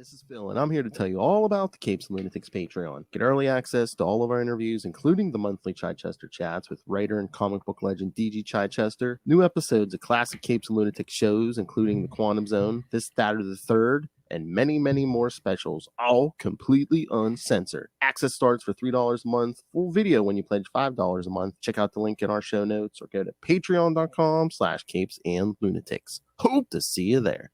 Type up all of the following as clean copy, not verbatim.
This is Phil, and I'm here to tell you all about the Capes and Lunatics Patreon. Get early access to all of our interviews, including the monthly Chichester chats with writer and comic book legend DG Chichester, new episodes of classic Capes and Lunatics shows, including The Quantum Zone, This, That, or the Third, and many, many more specials, all completely uncensored. Access starts for $3 a month, full video when you pledge $5 a month. Check out the link in our show notes or go to patreon.com/capesandlunatics. Hope to see you there.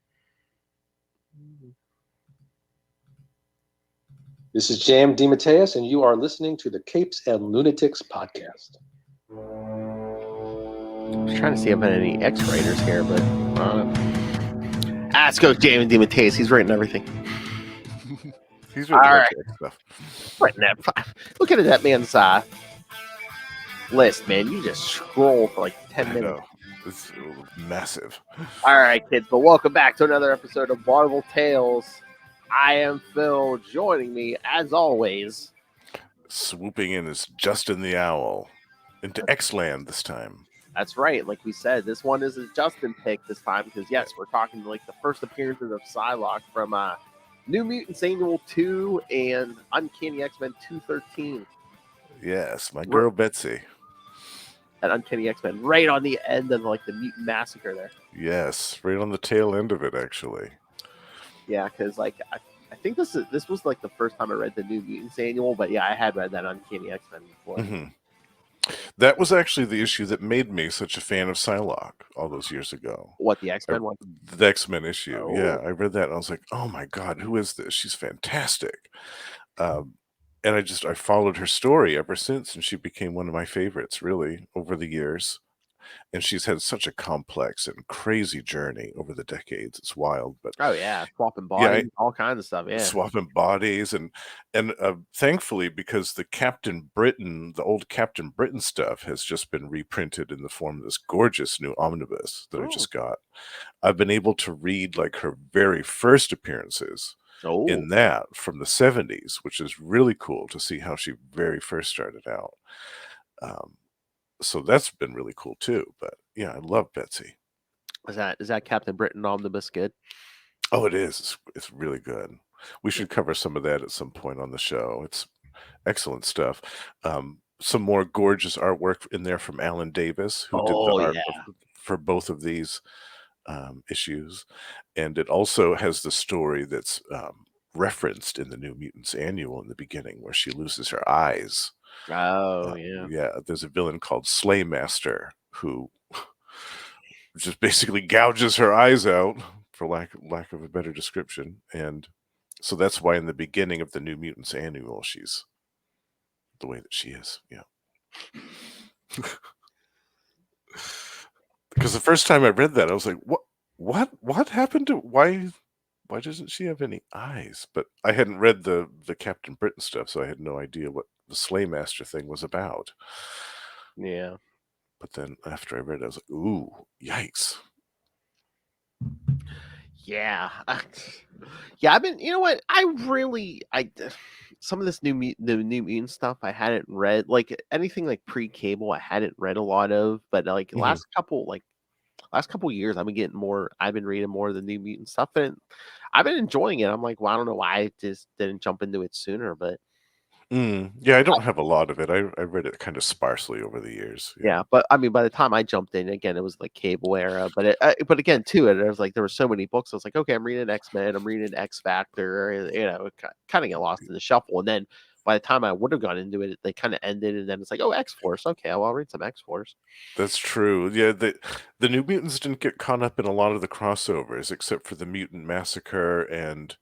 This is Jam DeMatteis, and you are listening to the Capes and Lunatics podcast. I was trying to see if I had any X-writers here, but let's go Jam and DeMatteis. He's writing everything. He's written a bunch of stuff. Writing that. Look at that man's list, man. You just scroll for like 10 minutes. Know. It's massive. All right, kids, but welcome back to another episode of Marvel Tales. I am Phil. Joining me, as always, swooping in is Justin the Owl into X-Land this time. That's right. Like we said, this one is a Justin pick this time because, yes, we're talking like the first appearances of Psylocke from New Mutants Annual 2 and Uncanny X-Men 213. Yes, my girl Betsy. That Uncanny X-Men right on the end of like the mutant massacre there. Yes, right on the tail end of it, actually. Yeah, because like I think this was like the first time I read the New Mutants Annual, but yeah, I had read that Uncanny X-Men before. Mm-hmm. That was actually the issue that made me such a fan of Psylocke all those years ago. What, the X-Men one? The X-Men issue. Oh. Yeah, I read that and I was like, oh my God, who is this? She's fantastic. And I followed her story ever since, and she became one of my favorites, really, over the years. And she's had such a complex and crazy journey over the decades. It's wild, but oh yeah, swapping bodies, all kinds of stuff. Yeah, swapping bodies, and thankfully, because the old Captain Britain stuff has just been reprinted in the form of this gorgeous new omnibus that I just got. I've been able to read like her very first appearances in that from the 70s, which is really cool to see how she very first started out. So that's been really cool too. But yeah, I love Betsy. Is that Captain Britain omnibus good? Oh, it is. It's really good. We should cover some of that at some point on the show. It's excellent stuff. Some more gorgeous artwork in there from Alan Davis, who did the art for both of these issues. And it also has the story that's referenced in the New Mutants Annual in the beginning, where she loses her eyes. Oh, yeah. Yeah, there's a villain called Slaymaster who just basically gouges her eyes out, for lack of a better description. And so that's why in the beginning of the New Mutants Annual, she's the way that she is. Yeah. Because the first time I read that, I was like, what happened to, why doesn't she have any eyes? But I hadn't read the Captain Britain stuff, so I had no idea what the Slaymaster thing was about. Yeah. But then after I read it, I was like, ooh, yikes. Yeah. Yeah, I've been, you know what? Some of this the New Mutant stuff I hadn't read, like anything like pre-cable I hadn't read a lot of, but like last couple years I've been reading more of the New Mutant stuff, and I've been enjoying it. I'm like, well, I don't know why I just didn't jump into it sooner, but yeah, I don't have a lot of it. I read it kind of sparsely over the years. Yeah, but I mean, by the time I jumped in, again, it was like cable era. But again, too, there were so many books. I was like, okay, I'm reading X-Men, I'm reading X Factor. You know, kind of get lost in the shuffle. And then by the time I would have gone into it, they kind of ended, and then it's like, oh, X-Force. Okay, well, I'll read some X-Force. That's true. Yeah, the New Mutants didn't get caught up in a lot of the crossovers, except for the Mutant Massacre and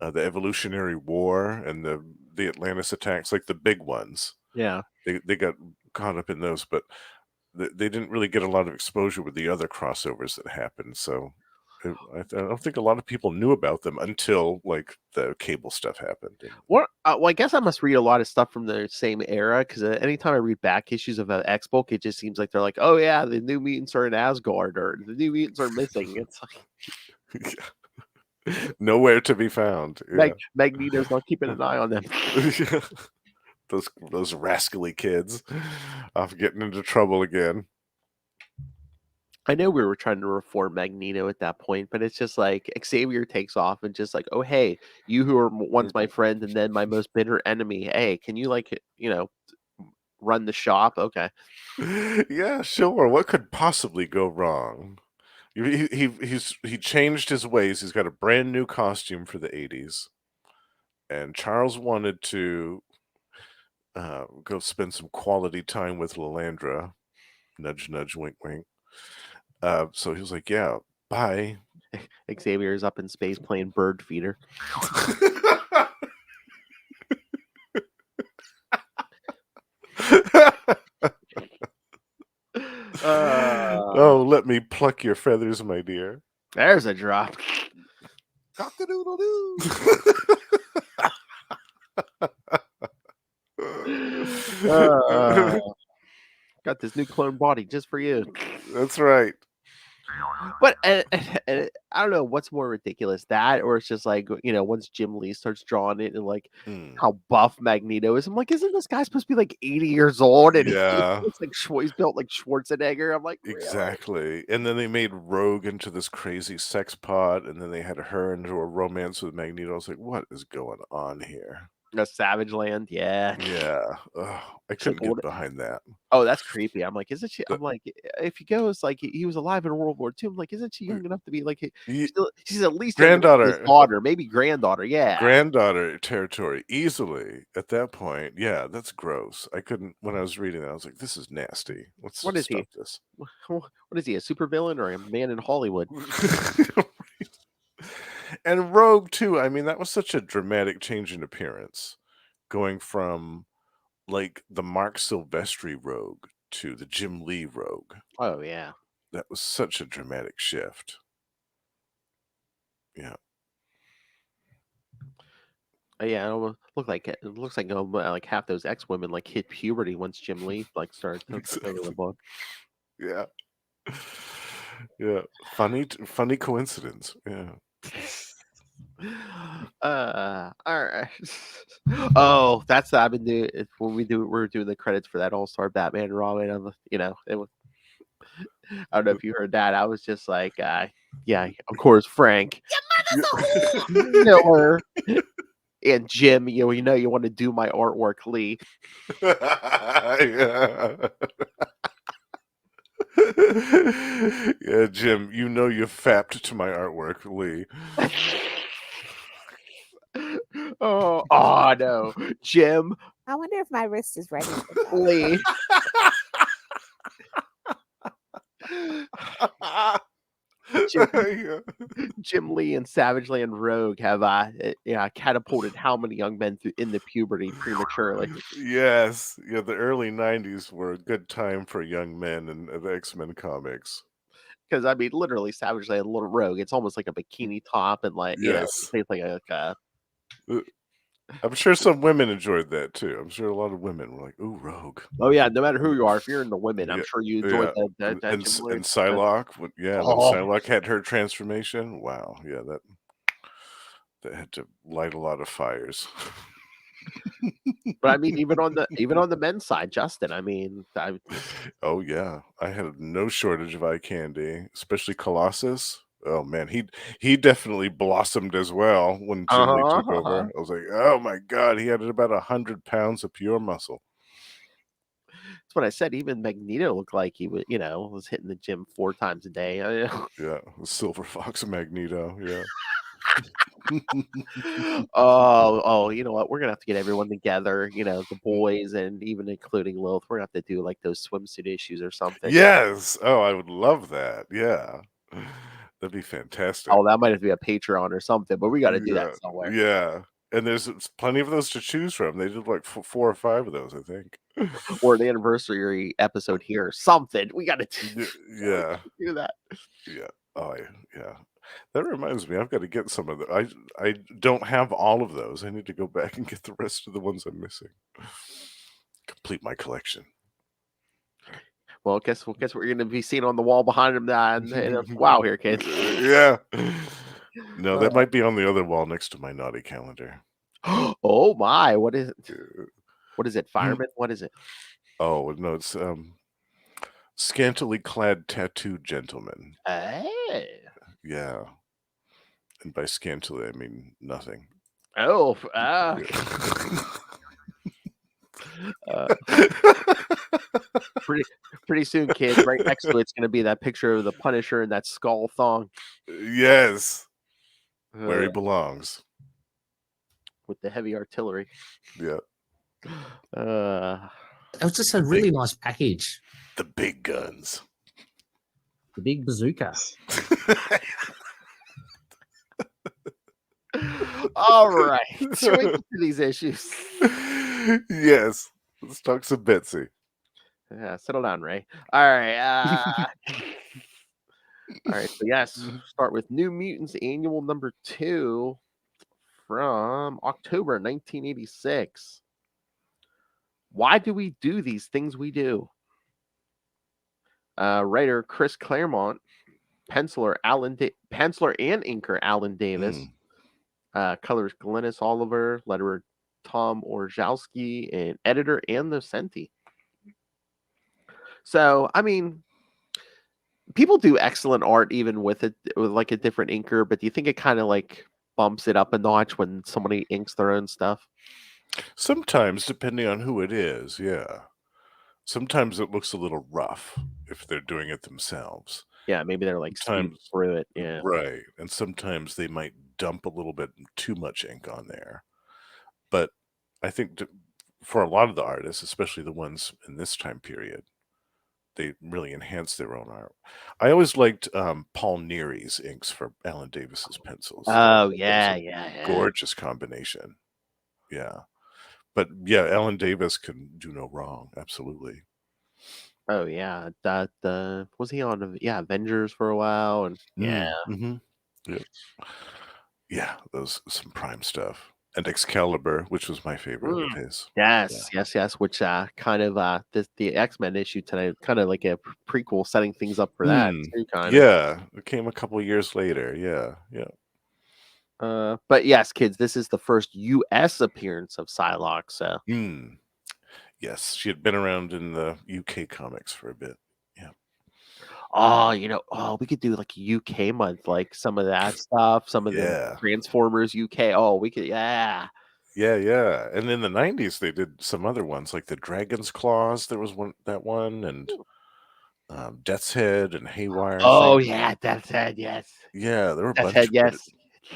the Evolutionary War and the Atlantis attacks, like the big ones. Yeah, they got caught up in those, but they didn't really get a lot of exposure with the other crossovers that happened. So I don't think a lot of people knew about them until like the cable stuff happened. Well, I guess I must read a lot of stuff from the same era, because anytime I read back issues of an X book, it just seems like they're like, oh yeah, the New Mutants are in Asgard, or the New Mutants are missing. It's like nowhere to be found. Yeah. Magneto's not keeping an eye on them. those rascally kids off getting into trouble again. I know we were trying to reform Magneto at that point, but it's just like Xavier takes off and just like, oh hey, you who were once my friend and then my most bitter enemy, hey, can you like run the shop? Okay. Yeah, sure. What could possibly go wrong? He changed his ways. He's got a brand new costume for the 80s. And Charles wanted to go spend some quality time with Lilandra. Nudge, nudge, wink, wink. So he was like, yeah, bye. Xavier's up in space playing bird feeder. Oh, let me pluck your feathers, my dear. There's a drop. Cock-a-doodle-doo. Got this new clone body just for you. That's right. But I don't know what's more ridiculous, that or it's just like once Jim Lee starts drawing it and like how buff Magneto is. I'm like, isn't this guy supposed to be like 80 years old? And Yeah. it's like he's built like Schwarzenegger. I'm like, really? Exactly. And then they made Rogue into this crazy sex pot, and then they had her into a romance with Magneto. I was like, what is going on here? Savage Land, yeah. Ugh, I couldn't get behind that. Oh, that's creepy. I'm like, isn't she? I'm like, if he goes like he was alive in World War II, I'm like, isn't she young enough to be like she's at least granddaughter, his daughter, maybe granddaughter, yeah, granddaughter territory easily at that point. Yeah, that's gross. I couldn't when I was reading that. I was like, this is nasty. Let's what is stop this. What is he? A supervillain or a man in Hollywood? And Rogue too. I mean, that was such a dramatic change in appearance, going from like the Mark Silvestri Rogue to the Jim Lee Rogue. Oh yeah, that was such a dramatic shift. Yeah. Yeah, it looks like like half those X-women like hit puberty once Jim Lee like started taking over the book. Yeah. Yeah. Funny coincidence. Yeah. All right. Oh, that's what I've been doing when we're doing the credits for that All-Star Batman Robin. It was, I don't know if you heard that. I was just like, yeah, of course, Frank. Miller. And Jim, you want to do my artwork, Lee. Yeah. Yeah, Jim, you fapped to my artwork, Lee. Oh no, Jim. I wonder if my wrist is ready. Lee. Jim Lee and Savage Land Rogue have catapulted how many young men into puberty prematurely? Yes, yeah, the early '90s were a good time for young men in the X-Men comics. Because I mean, literally, Savage Land Little Rogue. It's almost like a bikini top, and like yes, it's like a. I'm sure some women enjoyed that too. I'm sure a lot of women were like, "Ooh, Rogue." Oh yeah, no matter who you are, if you're into women, I'm sure you enjoyed that. And Psylocke, when Psylocke had her transformation, wow, yeah, that had to light a lot of fires. But I mean, even on the men's side, Justin. I mean, oh yeah, I had no shortage of eye candy, especially Colossus. Oh man, he definitely blossomed as well when Jim Lee took over. I was like, oh my god, he had about 100 pounds of pure muscle. That's what I said. Even Magneto looked like he was hitting the gym 4 times a day. Yeah, Silver Fox Magneto. Yeah. Oh, you know what? We're gonna have to get everyone together. The boys and even including Lilith. We're gonna have to do like those swimsuit issues or something. Yes. Oh, I would love that. Yeah. That'd be fantastic. Oh, that might have to be a Patreon or something, but we got to do that somewhere. Yeah. And there's plenty of those to choose from. They did like 4 or 5 of those, I think. Or an anniversary episode here. Something. We got to do that. Yeah. Oh, yeah. That reminds me, I've got to get some of the. I don't have all of those. I need to go back and get the rest of the ones I'm missing. Complete my collection. Well, guess what you're going to be seeing on the wall behind him. Wow, here, kids. Yeah. No, that might be on the other wall next to my naughty calendar. Oh my! What is it? What is it? Fireman? What is it? Oh no, it's Scantily clad tattooed gentleman. Hey. Yeah. And by scantily, I mean nothing. Oh, Yeah. pretty soon, kids. Right next to it's going to be that picture of the Punisher and that skull thong. Yes. Where he Uh, belongs. with the heavy artillery. Yeah. It was just a really nice package. The big guns. The big bazooka. All right. Should we get to these issues? Yes. Let's talk some Betsy. Yeah, settle down, Ray. All right. All right. So yes, start with New Mutants Annual number 2 from October 1986. Why do we do these things we do? Writer Chris Claremont, penciler and inker Alan Davis, colors Glynis Oliver, letterer Tom Orzowski, and editor Ann Nocenti. So, I mean, people do excellent art even with like a different inker, but do you think it kind of like bumps it up a notch when somebody inks their own stuff? Sometimes, depending on who it is, yeah. Sometimes it looks a little rough if they're doing it themselves. Yeah, maybe they're like speeding through it. Yeah, right. And sometimes they might dump a little bit too much ink on there. But I think for a lot of the artists, especially the ones in this time period, they really enhance their own art. I always liked Paul Neary's inks for Alan Davis's pencils. Oh, yeah. Gorgeous combination. Yeah. But yeah, Alan Davis can do no wrong. Absolutely. Oh yeah, that was he on? Yeah, Avengers for a while, and yeah, yeah, those some prime stuff. And Excalibur, which was my favorite of his. Yes. Which kind of the X-Men issue tonight, kind of like a prequel, setting things up for that too. Kind of. Yeah, it came a couple years later. Yeah. But yes, kids, this is the first U.S. appearance of Psylocke. So. Yes, she had been around in the UK comics for a bit. Yeah. Oh, we could do like a UK month, like some of that stuff, some of the Transformers UK. Oh, we could, yeah. Yeah. And in the 90s, they did some other ones, like the Dragon's Claws. There was that one, and Death's Head and Haywire. Oh, yeah, Death's Head, yes. Yeah, there were a bunch of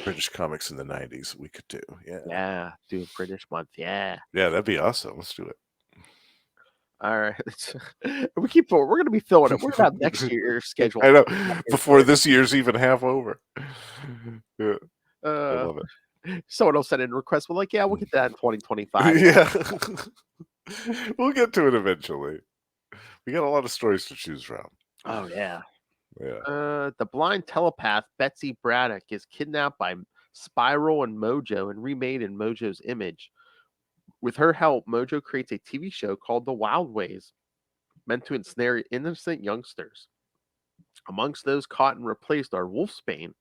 British comics in the 90s we could do. Yeah, do a British month. Yeah, that'd be awesome. Let's do it. All right. We're going to be filling it. We're going to have next year's schedule. I know. Before this year's even half over. Yeah. I love it. Someone will send in requests. We're like, yeah, we'll get that in 2025. Yeah. We'll get to it eventually. We got a lot of stories to choose from. Oh, yeah. Yeah. The blind telepath Betsy Braddock is kidnapped by Spiral and Mojo and remade in Mojo's image. With her help, Mojo creates a TV show called The Wild Ways, meant to ensnare innocent youngsters. Amongst those caught and replaced are Wolfsbane,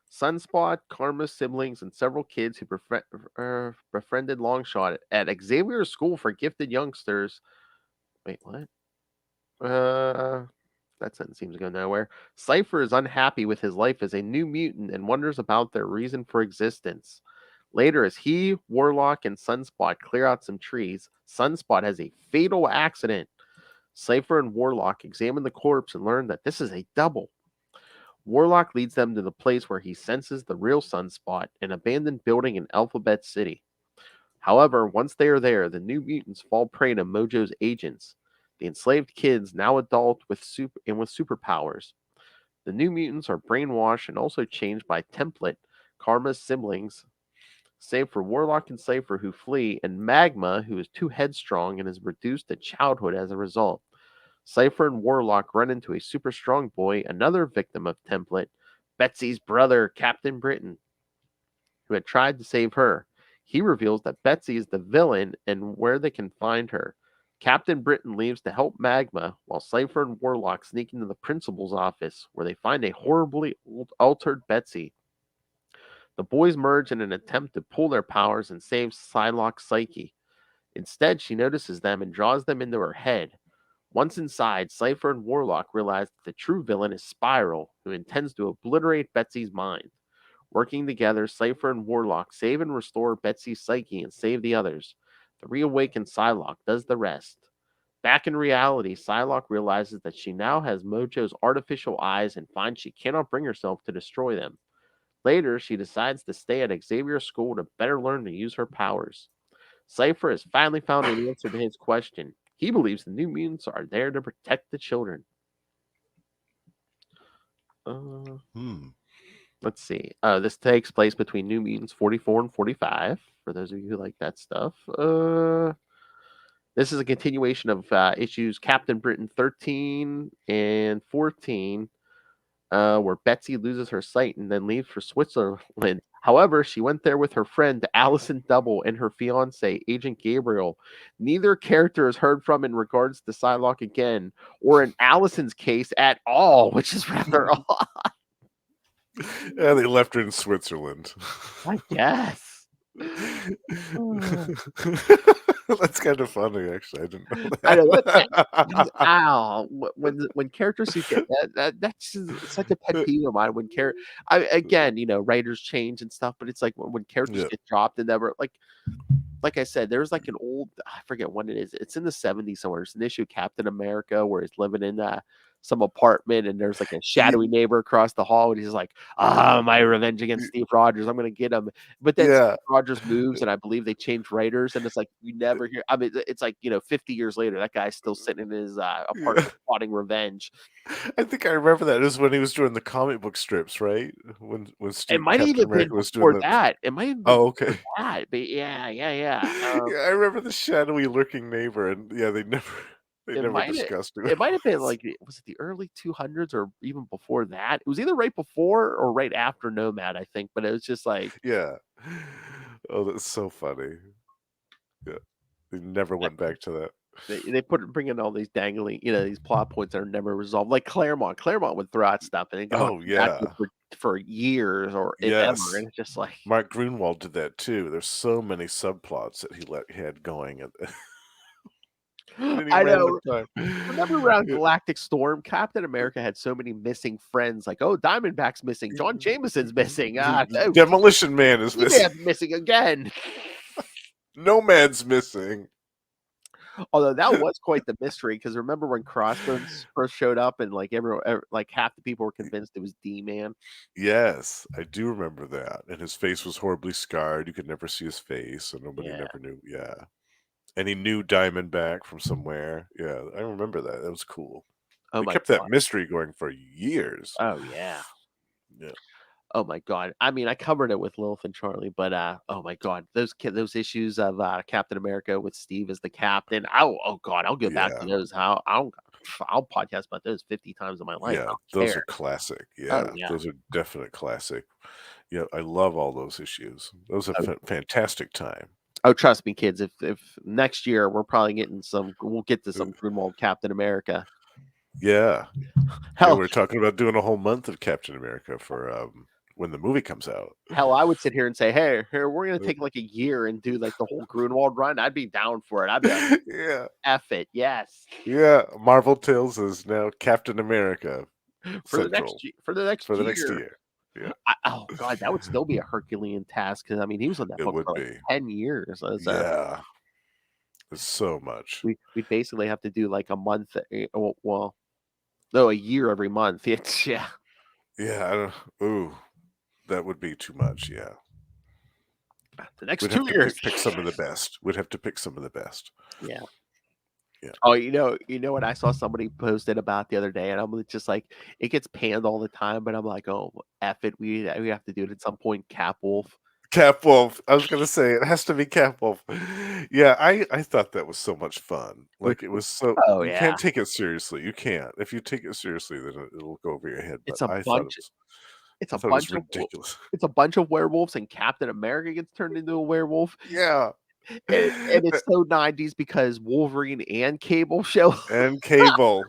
Sunspot, Karma's siblings, and several kids who befriended Longshot at Xavier's School for Gifted Youngsters. Wait, what? That sentence seems to go nowhere. Cypher is unhappy with his life as a new mutant and wonders about their reason for existence. Later, as he, Warlock, and Sunspot clear out some trees, Sunspot has a fatal accident. Cypher and Warlock examine the corpse and learn that this is a double. Warlock leads them to the place where he senses the real Sunspot, an abandoned building in Alphabet City. However, once they are there, the new mutants fall prey to Mojo's agents, the enslaved kids, now adult with superpowers. The new mutants are brainwashed and also changed by Template, Karma's siblings, save for Warlock and Cypher, who flee, and Magma, who is too headstrong and is reduced to childhood as a result. Cypher and Warlock run into a super strong boy, another victim of Template, Betsy's brother, Captain Britain, who had tried to save her. He reveals that Betsy is the villain and where they can find her. Captain Britain leaves to help Magma, while Cypher and Warlock sneak into the principal's office, where they find a horribly altered Betsy. The boys merge in an attempt to pull their powers and save Psylocke's psyche. Instead, she notices them and draws them into her head. Once inside, Cypher and Warlock realize that the true villain is Spiral, who intends to obliterate Betsy's mind. Working together, Cypher and Warlock save and restore Betsy's psyche and save the others. The reawakened Psylocke does the rest. Back in reality, Psylocke realizes that she now has Mojo's artificial eyes and finds she cannot bring herself to destroy them. Later, she decides to stay at Xavier's school to better learn to use her powers. Cypher has finally found an answer to his question. He believes the New Mutants are there to protect the children. Let's see. This takes place between New Mutants 44 and 45, for those of you who like that stuff. This is a continuation of issues Captain Britain 13 and 14, where Betsy loses her sight and then leaves for Switzerland. However, she went there with her friend Allison Double and her fiance, Agent Gabriel. Neither character is heard from in regards to Psylocke again, or in Allison's case at all, which is rather odd. Yeah, they left her in Switzerland. I guess. That's kind of funny, actually. I didn't know that. I know ow, when characters who get that's just such a pet peeve of mine. When again, writers change and stuff, but it's like when characters get dropped and never like I said, there's like an old, I forget when it is. It's in the 70s somewhere. It's an issue of Captain America where he's living in some apartment and there's like a shadowy neighbor across the hall and he's like, my revenge against Steve Rogers. I'm going to get him. But then Steve Rogers moves and I believe they changed writers and it's like, you never hear. I mean, it's like, 50 years later, that guy's still sitting in his apartment plotting revenge. I think I remember that. It was when he was doing the comic book strips, right? When Steve, it might Captain even America been was before doing that. It might have been okay. that. But yeah. Yeah, I remember the shadowy lurking neighbor, and they never discussed it. It might have been like, was it the early 200s or even before that? It was either right before or right after Nomad, I think. But it was just like, yeah. Oh, that's so funny. Yeah, they never went back to that. They bring in all these dangling, these plot points that are never resolved. Like Claremont would throw out stuff and for years or ever, and it's just like Mark Grunwald did that too. There's so many subplots that he had going. I know. Remember around Galactic Storm, Captain America had so many missing friends. Like, Diamondback's missing, John Jameson's missing, Demolition Man is missing again. Nomad's missing. Although that was quite the mystery, because remember when Crossbones first showed up and like everyone, like half the people were convinced it was D-Man. Yes, I do remember that. And his face was horribly scarred. You could never see his face, so nobody never knew. Yeah. And he knew Diamondback from somewhere. Yeah, I remember that. That was cool. They kept that mystery going for years. Oh, yeah. Yeah. Oh my God! I mean, I covered it with Lilith and Charlie, but oh my God, those issues of Captain America with Steve as the captain. Oh God, I'll go back to those. I'll podcast about those 50 times in my life. Yeah, those are classic. Yeah, those are definite classic. Yeah, I love all those issues. Those are fantastic time. Oh, trust me, kids. If next year we're probably getting we'll get to some Grunwald Captain America. Yeah, hell, we're talking about doing a whole month of Captain America for when the movie comes out. Hell, I would sit here and say, hey, we're going to take like a year and do like the whole Grunwald run. I'd be down for it. I'd be like, F it. Yes. Yeah. Marvel Tales is now Captain America for the next year. Yeah. Oh God, that would still be a Herculean task. Cause I mean, he was on that book for like 10 years. Yeah. There's so much. We'd basically have to do like a month. Well, no, a year every month. It's Yeah. I don't. That would be too much, yeah. The next 2 years. Pick some of the best. We'd have to pick some of the best. Yeah. Yeah. Oh, you know what I saw somebody posted about the other day, and I'm just like, it gets panned all the time, but I'm like, oh, F it. We have to do it at some point. Capwolf. I was gonna say it has to be Capwolf. Yeah, I thought that was so much fun. Like it was so. You can't take it seriously. You can't. If you take it seriously, then it'll go over your head. But It's a bunch of ridiculous. It's a bunch of werewolves, and Captain America gets turned into a werewolf. Yeah, and it's so 90s because Wolverine and Cable show. And Cable.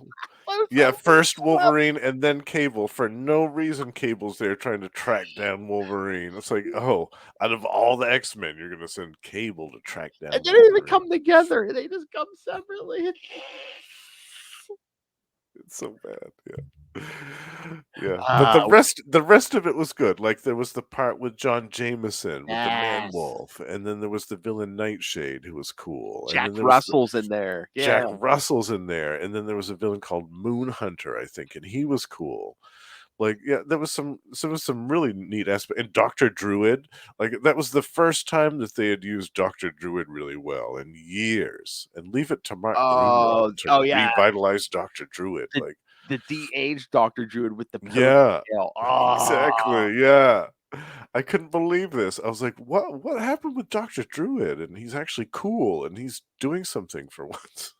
Yeah, first Wolverine and then Cable. For no reason, Cable's there trying to track down Wolverine. It's like, oh, out of all the X-Men, you're going to send Cable to track down And they don't even Wolverine. come together. They just come separately. It's so bad, yeah. Yeah, but the rest of it was good. Like, there was the part with John Jameson with the Man-Wolf, and then there was the villain Nightshade, who was cool. Jack and then there was Russell's in there. Jack Yeah. Russell's in there, and then there was a villain called Moon Hunter, I think, and he was cool. Like, yeah, there was some really neat aspect. And Dr. Druid, like, that was the first time that they had used Dr. Druid really well in years. And leave it to Mark Greenwald to yeah. revitalize Dr. Druid. The- Like, The de-aged Dr. Druid with the yeah, ponytail. exactly, yeah. I couldn't believe this. I was like, what happened with Dr. Druid? And he's actually cool, and he's doing something for once.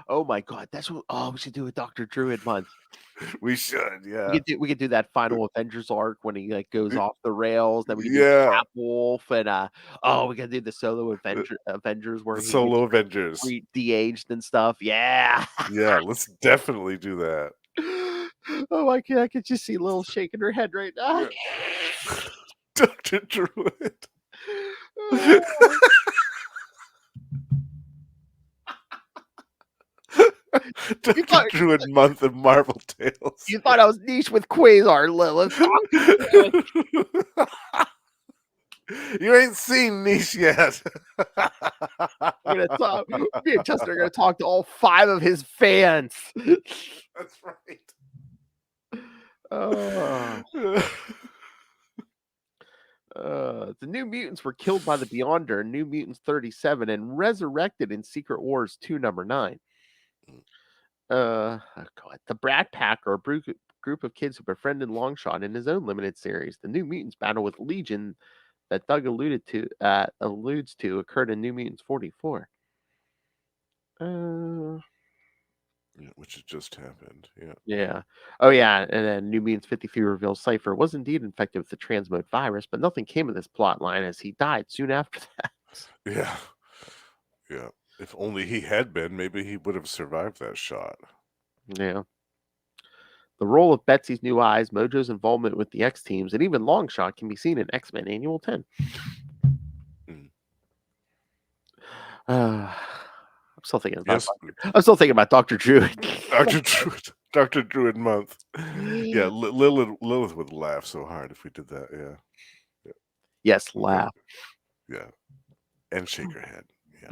Oh my god, that's what. Oh, we should do a Dr. Druid month. We should, yeah. We could do that final Avengers arc when he like goes off the rails. Then we could do Yeah. Cap Wolf and we could do the solo Avengers where The he solo Avengers. gets de-aged and stuff. Yeah. Yeah, let's definitely do that. Oh my god, I could just see Lil shaking her head right now. Dr. Druid. Dr. Druid month of Marvel Tales. You thought I was niche with Quasar, Lilith. You ain't seen Niche yet. We're gonna talk. Me and Chester are gonna talk to all 5 of his fans. That's right. The New Mutants were killed by the Beyonder in New Mutants 37 and resurrected in Secret Wars 2 number 9. God. The Brat Pack are a group of kids who befriended Longshot in his own limited series. The New Mutants battle with Legion that Doug alludes to occurred in New Mutants 44. Yeah, which had just happened. Yeah. Yeah. Oh, yeah. And then New Mutants 53 reveals Cypher was indeed infected with the transmode virus, but nothing came of this plot line as he died soon after that. Yeah. Yeah. If only he had been, maybe he would have survived that shot. Yeah. The role of Betsy's new eyes, Mojo's involvement with the X teams, and even Longshot can be seen in X-Men Annual 10. I'm still thinking about Dr. Druid. Dr. Druid month. Yeah, Lilith would laugh so hard if we did that. Yeah. Yes, laugh. Yeah. And shake her head. Yeah.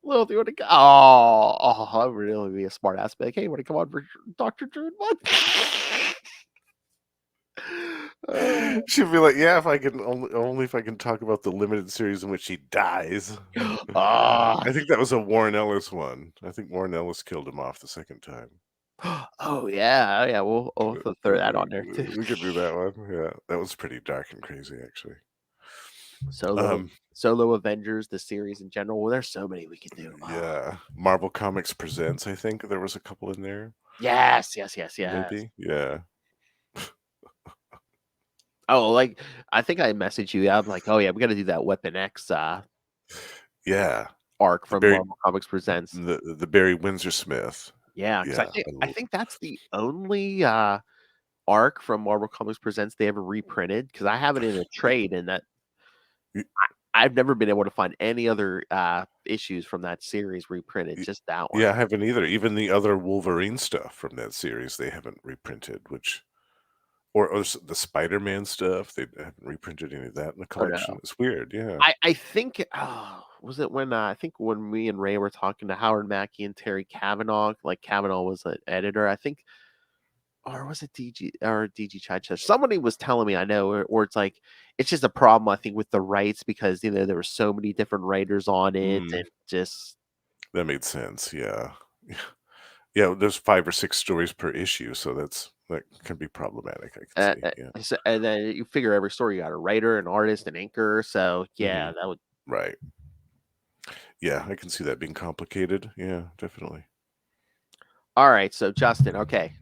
Lilith, you want to go? Oh, I would really be a smart ass. Hey, you want to come on for Dr. Druid month? She'd be like, yeah, if I can only if I can talk about the limited series in which he dies. I think that was a Warren Ellis one. I think Warren Ellis killed him off the second time. Oh yeah. We'll throw that on there too. We could do that one. Yeah, that was pretty dark and crazy, actually. Solo Avengers, the series in general. Well, there's so many we could do. Yeah, Marvel Comics Presents. I think there was a couple in there. Yes. Maybe. Yeah. Oh, like I think I messaged you. I'm like, oh yeah, we got to do that Weapon X. Yeah. Arc from Marvel Comics Presents. The Barry Windsor Smith. Yeah, because I think that's the only arc from Marvel Comics Presents they ever reprinted. Because I have it in a trade, and that I've never been able to find any other issues from that series reprinted. Just that one. Yeah, I haven't either. Even the other Wolverine stuff from that series, they haven't reprinted. Or the Spider-Man stuff, they haven't reprinted any of that in the collection. It's weird. Yeah, I think was it when I think when me and Ray were talking to Howard Mackey and Terry Kavanaugh, like Kavanaugh was an editor, I think, or was it DG Chichester? Somebody was telling me, I know, or it's like it's just a problem I think with the rights because there were so many different writers on it and just that made sense. Yeah. There's 5 or 6 stories per issue, so that can be problematic. I can see. So, and then you figure every story you got a writer, an artist, an inker. So that would right. Yeah, I can see that being complicated. Yeah, definitely. All right, so Justin, okay,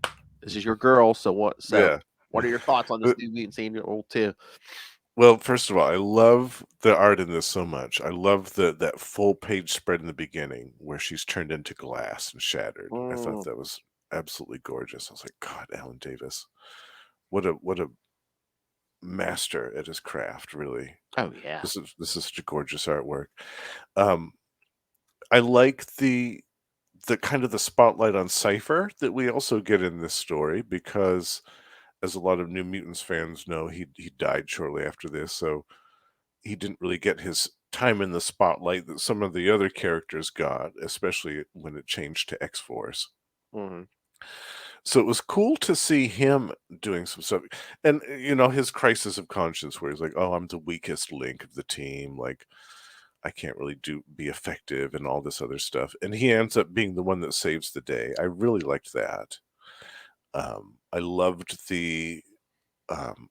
this is your girl. So what? So what are your thoughts on this New Mutants Annual 2? Well, first of all, I love the art in this so much. I love that full page spread in the beginning where she's turned into glass and shattered. I thought that was absolutely gorgeous. I was like, God, Alan Davis, what a master at his craft, really. Oh yeah. This is such a gorgeous artwork. Um, I like the kind of the spotlight on Cypher that we also get in this story because, as a lot of New Mutants fans know, he died shortly after this, so he didn't really get his time in the spotlight that some of the other characters got, especially when it changed to X-Force. Mhm. So it was cool to see him doing some stuff, and his crisis of conscience, where he's like, "Oh, I'm the weakest link of the team. Like, I can't really be effective," and all this other stuff. And he ends up being the one that saves the day. I really liked that. I loved um,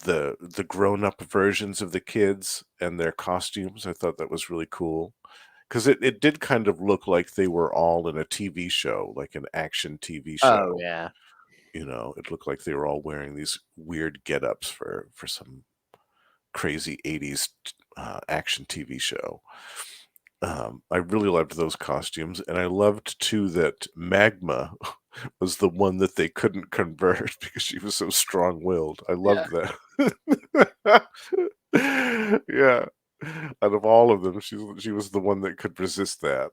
the grown-up versions of the kids and their costumes. I thought that was really cool because it did kind of look like they were all in a TV show, like an action TV Oh show. yeah. It looked like they were all wearing these weird get-ups for some crazy 80s action TV show. I really loved those costumes, and I loved too that Magma was the one that they couldn't convert because she was so strong-willed. I Yeah. loved that. Yeah. Out of all of them, she was the one that could resist that.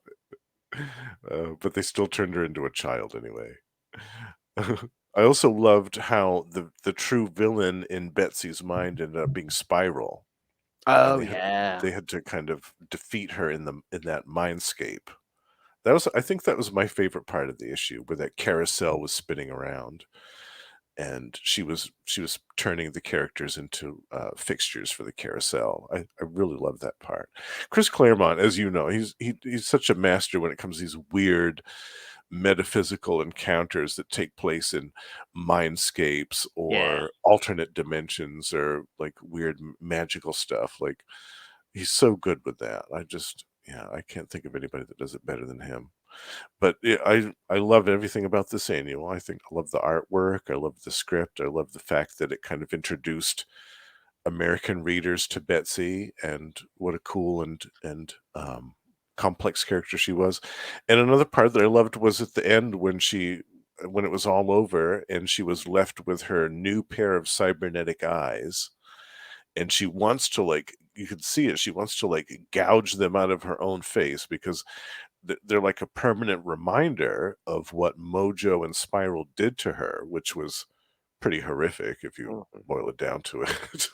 But they still turned her into a child anyway. I also loved how the true villain in Betsy's mind ended up being Spiral, and Oh yeah. they had to kind of defeat her in that mindscape. I think that was my favorite part of the issue, where that carousel was spinning around, and she was turning the characters into fixtures for the carousel. I really love that part. Chris Claremont, as you know, he's such a master when it comes to these weird metaphysical encounters that take place in mindscapes Yeah. or alternate dimensions or like weird magical stuff. Like, he's so good with that. I can't think of anybody that does it better than him. But yeah, I love everything about this annual. I love the artwork. I love the script. I love the fact that it kind of introduced American readers to Betsy and what a cool and complex character she was. And another part that I loved was at the end when it was all over and she was left with her new pair of cybernetic eyes, and she wants to, like, you could see it, she wants to like gouge them out of her own face because they're like a permanent reminder of what Mojo and Spiral did to her, which was pretty horrific if you boil it down to it.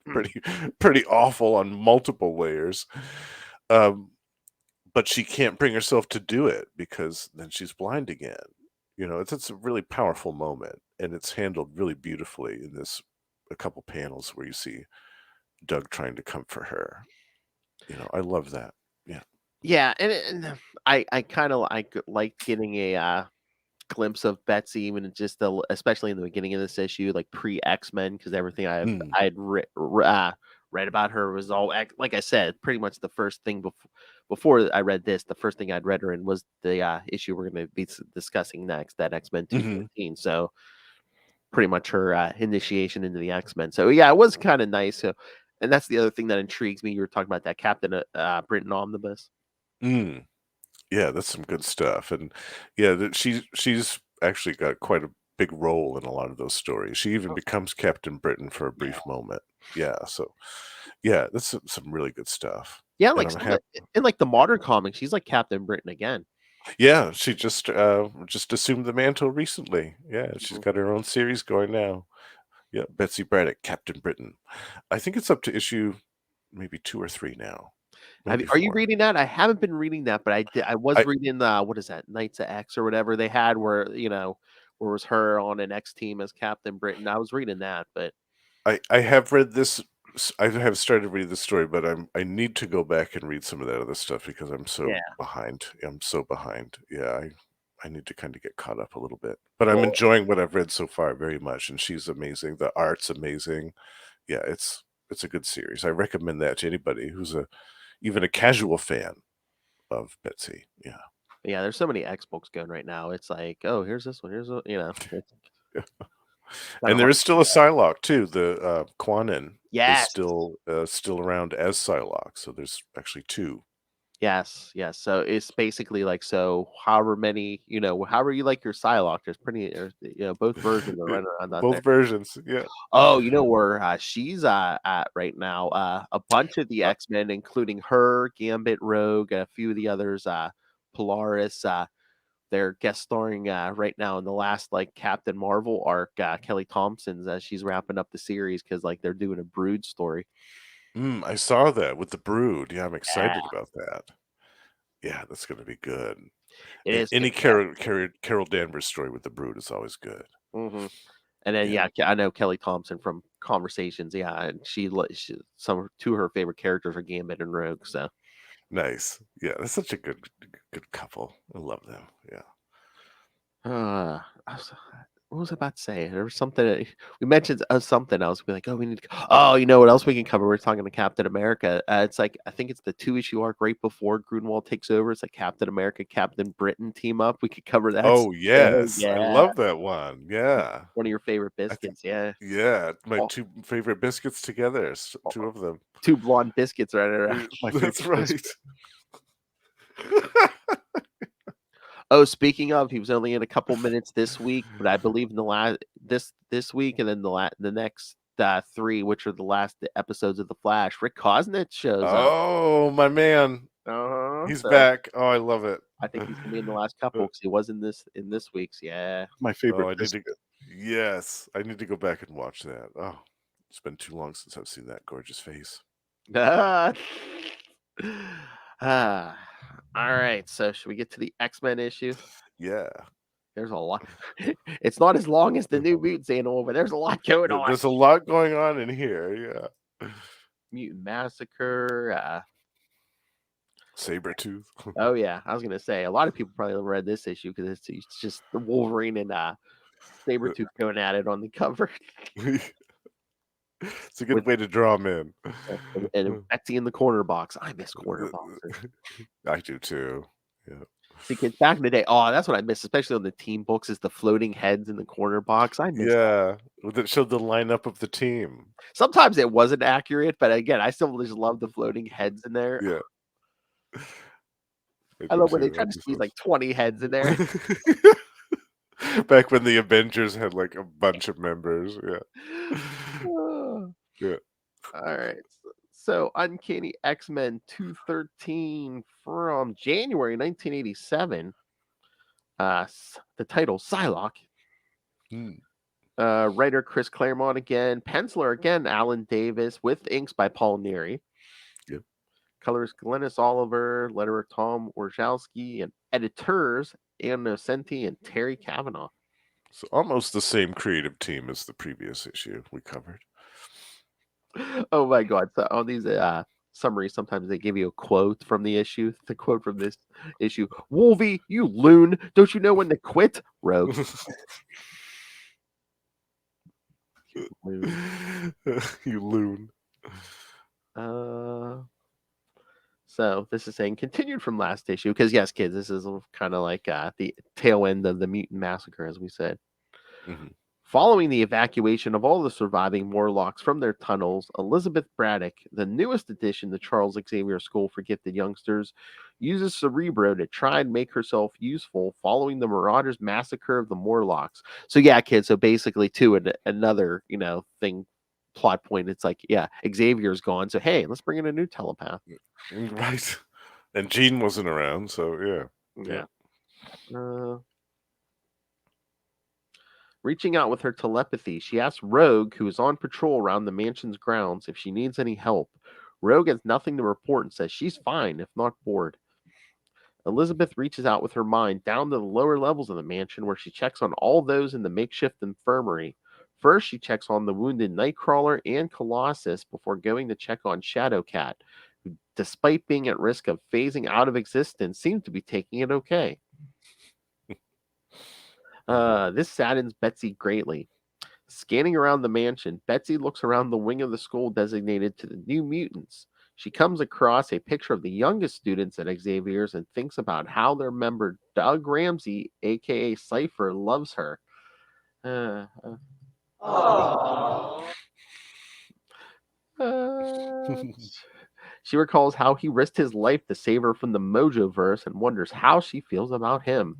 pretty pretty awful on multiple layers. Um, but she can't bring herself to do it because then she's blind again. It's a really powerful moment, and it's handled really beautifully in this a couple panels where you see Doug trying to comfort her. I love that. Yeah. Yeah, and I kind of like getting a glimpse of Betsy, even in just especially in the beginning of this issue, like pre X-Men, because everything Mm. I'd read about her was all like I said, pretty much the first thing before I read this, the first thing I'd read her in was the issue we're going to be discussing next, that X-Men Mhm. 214. So pretty much her initiation into the X-Men. So yeah, it was kind of nice. So, and that's the other thing that intrigues me. You were talking about that Captain Britain omnibus. Mm. Yeah, that's some good stuff, and yeah, she's actually got quite a big role in a lot of those stories. She even becomes Captain Britain for a brief moment. Yeah, so yeah, that's some really good stuff, Yeah, and like I'm some happy. in like the modern comics, she's like Captain Britain again. Yeah, she just assumed the mantle recently. Yeah, she's Mhm. got her own series going now. Yeah, Betsy Braddock, Captain Britain. I think it's up to issue maybe 2 or 3 now, maybe Are you 4. reading that? I haven't been reading that, but I was I reading the what is that, Knights of X or whatever they had where where it was her on an X team as Captain Britain. I was reading that, but I have read this. I have started reading the story, but I need to go back and read some of that other stuff because I'm so yeah. behind. I'm so behind. Yeah, I need to kind of get caught up a little bit. But I'm Well, enjoying what I've read so far very much, and she's amazing. The art's amazing. Yeah, it's a good series. I recommend that to anybody who's even a casual fan of Betsy. Yeah. yeah, there's so many X books going right now. It's like, oh, here's this one. Here's a, it's, And there is still a Psylocke too. The Quanin is Yes. still around as Psylocke. So there's actually two. Yes. So it's basically like, so however many, however you like your Psylocke, there's both versions are running around out Both there. versions. Yeah. Oh, you know where she's at right now? A bunch of the X-Men, including her, Gambit, Rogue, a few of the others, Polaris. They're guest starring right now in the last Captain Marvel arc. Kelly Thompson's she's wrapping up the series because they're doing a Brood story. I saw that with the Brood. Yeah, I'm Yeah, excited about that. Yeah, that's going to be good. it is Any good. Carol Danvers story with the Brood is always good. Mm-hmm. And then Yeah. I know Kelly Thompson from Conversations. Yeah, and she two of her favorite characters are Gambit and Rogue. So Nice. Yeah, that's such a good couple. I love them. Yeah. what was I about to say? There was something we mentioned something else. We're like, oh, we need to. Oh, you know what else we can cover? We're talking to Captain America. It's I think it's the 2-issue arc right before Grunwald takes over. It's like Captain America, Captain Britain team up. We could cover that. Oh yes, I yeah. love that one. Yeah, One of your favorite I think. biscuits. Yeah, Yeah, my Oh. two favorite biscuits together. Two of them. Two blonde biscuits right around. That's right. Oh, speaking of, he was only in a couple minutes this week, but I believe in the last this week, and then the next 3, which are the last episodes of The Flash. Rick Kosnitz shows up. Oh, my man, he's back. Oh, I love it. I think he's gonna be in the last couple because he was in this week's. Yeah, My favorite biscuit. Yes, I need to go back and watch that. Oh, it's been too long since I've seen that gorgeous face. All right, so should we get to the X-Men issue? Yeah. There's a lot. It's not as long as the New Mutants Annual, but there's a lot going on. There's a lot going on in here. Yeah. Mutant Massacre. Sabretooth. Oh yeah, I was gonna say a lot of people probably read this issue because it's just the Wolverine and Sabretooth going at it on the cover. It's a good way to draw them in. And Betsy in the corner box. I miss corner boxes. I do too. Yeah. See, kids, back in the day, that's what I miss, especially on the team books, is the floating heads in the corner box. I miss that. That showed the lineup of the team. Sometimes it wasn't accurate, but again, I still just love the floating heads in there. Yeah. I love when they try to squeeze 20 heads in there. Back when the Avengers had a bunch of members. Yeah. Yeah. All right. So Uncanny X-Men 213 from January 1987. The title Psylocke. Writer Chris Claremont again. Penciler again, Alan Davis, with inks by Paul Neary. Yep. Colors Glennis Oliver, letterer Tom Orzalski, and editors Ann Nocenti and Terry Cavanaugh. So almost the same creative team as the previous issue we covered. Oh my god. So on these summaries, sometimes they give you a quote from the issue. The quote from this issue: Wolvie, you loon, don't you know when to quit? Rogue. You loon. So this is saying continued from last issue, because yes, kids, this is kind of like the tail end of the Mutant Massacre, as we said. Mm-hmm. Following the evacuation of all the surviving Morlocks from their tunnels, Elizabeth Braddock, the newest addition to Charles Xavier School for Gifted Youngsters, uses Cerebro to try and make herself useful following the Marauders' massacre of the Morlocks. So yeah, kids, so basically another, thing, plot point. It's like, yeah, Xavier's gone, so hey, let's bring in a new telepath. Right. And Jean wasn't around, so yeah. Reaching out with her telepathy, she asks Rogue, who is on patrol around the mansion's grounds, if she needs any help. Rogue has nothing to report and says she's fine, if not bored. Elizabeth reaches out with her mind down to the lower levels of the mansion, where she checks on all those in the makeshift infirmary. First, she checks on the wounded Nightcrawler and Colossus before going to check on Shadowcat, who, despite being at risk of phasing out of existence, seems to be taking it okay. This saddens Betsy greatly. Scanning around the mansion, Betsy looks around the wing of the school designated to the New Mutants. She comes across a picture of the youngest students at Xavier's and thinks about how their member Doug Ramsey, aka Cypher, loves her. She recalls how he risked his life to save her from the Mojo-verse and wonders how she feels about him.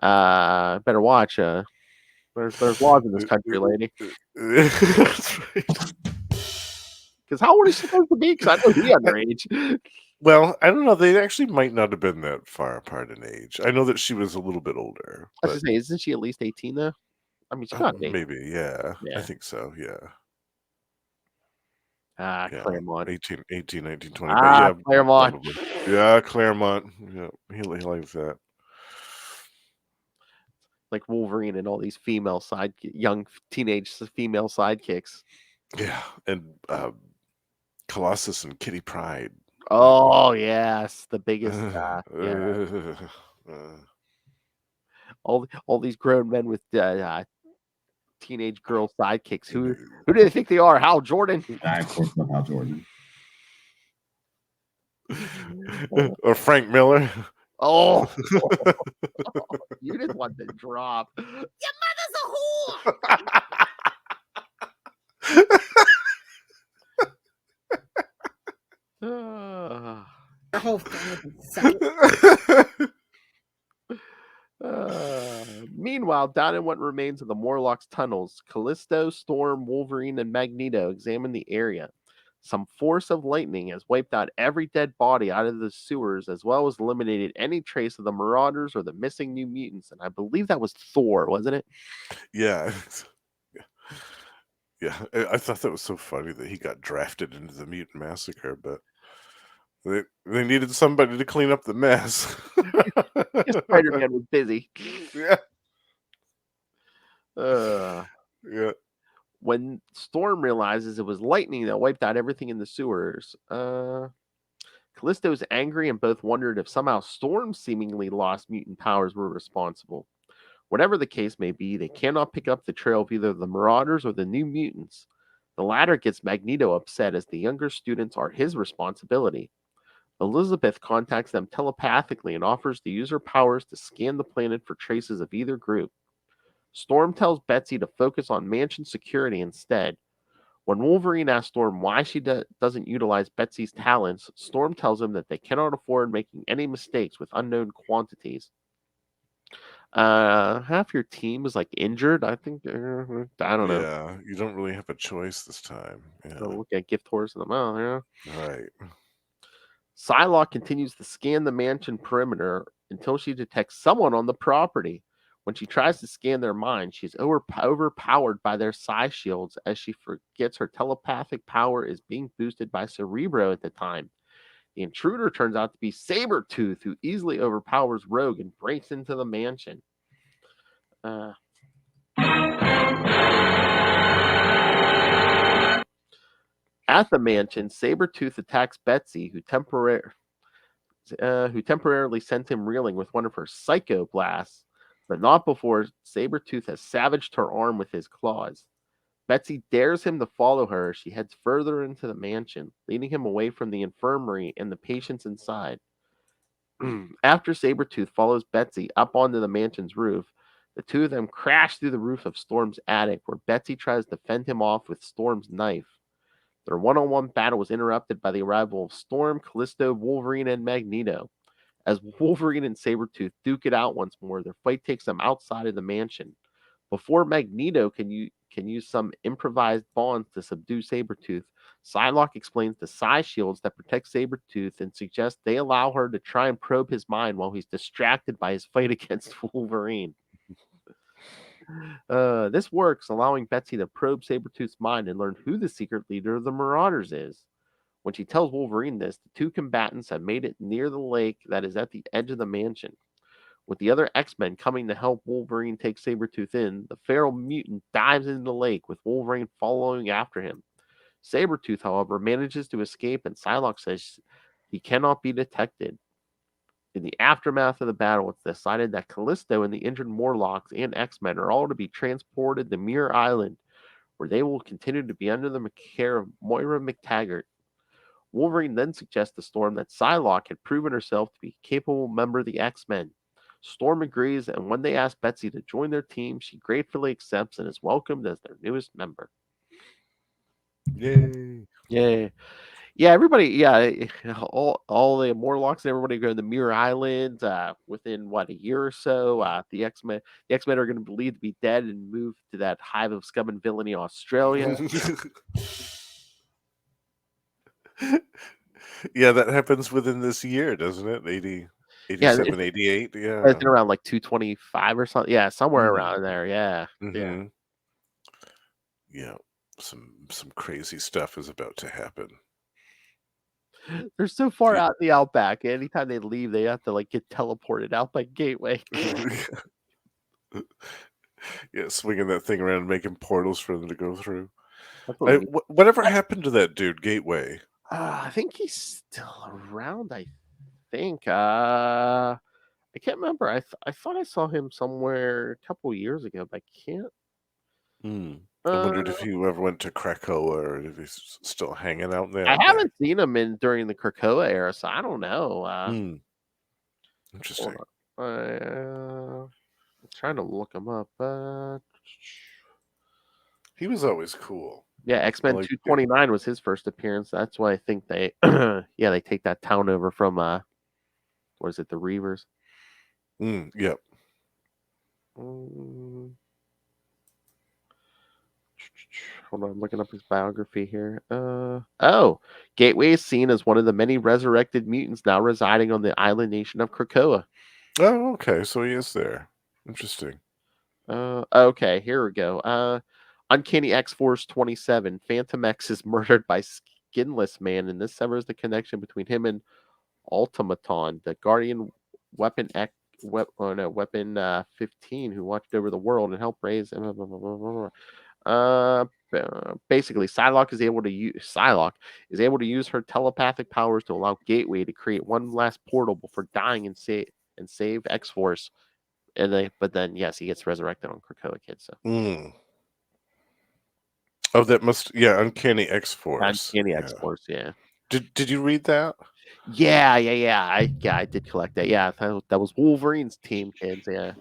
Better watch. There's laws in this country, lady. That's right. Because how old is she supposed to be? Because I know he underage. Well, I don't know. They actually might not have been that far apart in age. I know that she was a little bit older. I was just saying, isn't she at least 18 though? I mean, she's not 18. Maybe, yeah. Yeah. I think so, yeah. Yeah, Claremont. 18, 19, 20. But yeah, Claremont. probably. Yeah, Claremont. Yeah, he likes that. Like Wolverine and all these young teenage female sidekicks. Yeah, and Colossus and Kitty Pryde. Oh yes, the biggest. All these grown men with teenage girl sidekicks. Who do they think they are? Hal Jordan. Of course, not Hal Jordan. Or Frank Miller. Oh, you just want to drop. Your mother's a whore. Your whole family Meanwhile, down in what remains of the Morlocks tunnels, Callisto, Storm, Wolverine, and Magneto examine the area. Some force of lightning has wiped out every dead body out of the sewers, as well as eliminated any trace of the Marauders or the missing New Mutants. And I believe that was Thor, wasn't it? Yeah. Yeah. I thought that was so funny that he got drafted into the Mutant Massacre, but they needed somebody to clean up the mess. Spider-Man was busy. Yeah. Yeah. When Storm realizes it was lightning that wiped out everything in the sewers, Callisto is angry and both wondered if somehow Storm's seemingly lost mutant powers were responsible. Whatever the case may be, they cannot pick up the trail of either the Marauders or the New Mutants. The latter gets Magneto upset as the younger students are his responsibility. Elizabeth contacts them telepathically and offers to use her powers to scan the planet for traces of either group. Storm tells Betsy to focus on mansion security instead. When Wolverine asks Storm why she doesn't utilize Betsy's talents, Storm tells him that they cannot afford making any mistakes with unknown quantities. Half your team is like injured. I think I don't know. Yeah, you don't really have a choice this time. Yeah. So look at gift horse in the mouth. Yeah. Right. Psylocke continues to scan the mansion perimeter until she detects someone on the property. When she tries to scan their mind, she's overpowered by their psi shields as she forgets her telepathic power is being boosted by Cerebro at the time. The intruder turns out to be Sabretooth, who easily overpowers Rogue and breaks into the mansion. At the mansion, Sabretooth attacks Betsy, who temporarily sent him reeling with one of her psycho blasts, but not before Sabretooth has savaged her arm with his claws. Betsy dares him to follow her as she heads further into the mansion, leading him away from the infirmary and the patients inside. After Sabretooth follows Betsy up onto the mansion's roof, the two of them crash through the roof of Storm's attic, where Betsy tries to fend him off with Storm's knife. Their one-on-one battle was interrupted by the arrival of Storm, Callisto, Wolverine, and Magneto. As Wolverine and Sabretooth duke it out once more, their fight takes them outside of the mansion. Before Magneto can use some improvised bonds to subdue Sabretooth, Psylocke explains the psi shields that protect Sabretooth and suggests they allow her to try and probe his mind while he's distracted by his fight against Wolverine. This works, allowing Betsy to probe Sabretooth's mind and learn who the secret leader of the Marauders is. When she tells Wolverine this, the two combatants have made it near the lake that is at the edge of the mansion. With the other X-Men coming to help Wolverine take Sabretooth in, the feral mutant dives into the lake with Wolverine following after him. Sabretooth, however, manages to escape, and Psylocke says he cannot be detected. In the aftermath of the battle, it's decided that Callisto and the injured Morlocks and X-Men are all to be transported to Muir Island, where they will continue to be under the care of Moira McTaggart. Wolverine then suggests to Storm that Psylocke had proven herself to be a capable member of the X-Men. Storm agrees, and when they ask Betsy to join their team, she gratefully accepts and is welcomed as their newest member. Yay! Yeah, yeah. Everybody, yeah, all the Morlocks and everybody go to the Mirror Island. Within what, a year or so, the X Men are going to be believed to be dead and move to that hive of scum and villainy, Australia. Yeah, that happens within this year, doesn't it? 80, Yeah, 87, 88. Yeah. it's around like 225 or something. Yeah, somewhere Mhm. around there. Yeah, yeah. Mhm. Yeah. Some crazy stuff is about to happen. They're so far Yeah. out in the outback. Anytime they leave, they have to like get teleported out by Gateway. Yeah, swinging that thing around and making portals for them to go through. That's what we- Whatever happened to that dude, Gateway? I think he's still around. I think. I can't remember. I thought I saw him somewhere a couple years ago, but I can't. Hmm. I Uh, wondered if he ever went to Krakoa or if he's still hanging out in the I outback. haven't seen him during the Krakoa era, so I don't know. Hmm. Hold Interesting. on. I'm trying to look him up. He was always cool. Yeah, X-Men Like, 229 was his first appearance. That's why I think they, yeah, they take that town over from what is it, the Reavers? Yep. Mm. Hold on, I'm looking up his biography here. Gateway is seen as one of the many resurrected mutants now residing on the island nation of Krakoa. Oh, okay. So he is there. Interesting. Okay, here we go. Uncanny X-Force 27. Phantom X is murdered by Skinless Man, and this severs the connection between him and Automaton, the Guardian Weapon X. Weapon 15, who watched over the world and helped raise. Basically, Psylocke is able to use her telepathic powers to allow Gateway to create one last portal before dying and save X Force. But then, yes, he gets resurrected on Krakoa Kid. So Oh, that must Uncanny X-Force. Uncanny Yeah. X Force, yeah. Did you read that? Yeah. I did collect that. Yeah, that was Wolverine's team, kids. Yeah.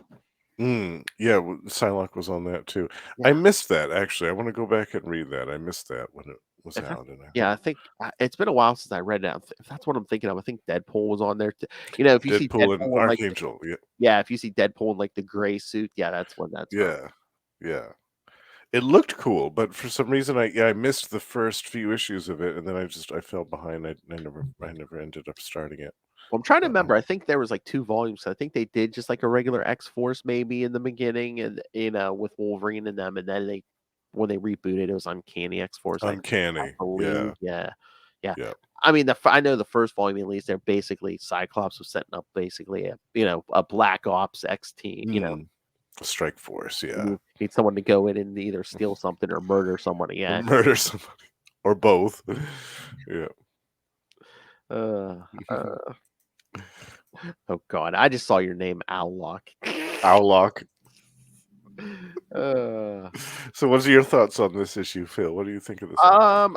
Yeah, Psylocke was on that too. Yeah. I missed that actually. I want to go back and read that. I missed that when it was If that- out. Yeah, I think it's been a while since I read it. If that's what I'm thinking of, I think Deadpool was on there. If you see Deadpool and Deadpool in, like, Archangel. if you see Deadpool in like the gray suit, yeah, that's when that's from. Yeah. It looked cool, but for some reason I missed the first few issues of it, and then I fell behind. I never ended up starting it. Well, I'm trying to remember. I think there was like 2 volumes. So I think they did just like a regular X Force maybe in the beginning, and with Wolverine and them, and then when they rebooted, it was Uncanny X Force. I Uncanny. believe, Yeah. yeah. I mean, I know the first volume at least. They're basically Cyclops was setting up basically a Black Ops X team. Strike Force. Yeah. You need someone to go in and either steal something or murder somebody. Or Yeah. murder somebody, or both. Yeah. Oh God! I just saw your name, Owlock. Owlock. Uh, So, what's your thoughts on this issue, Phil? What do you think of this?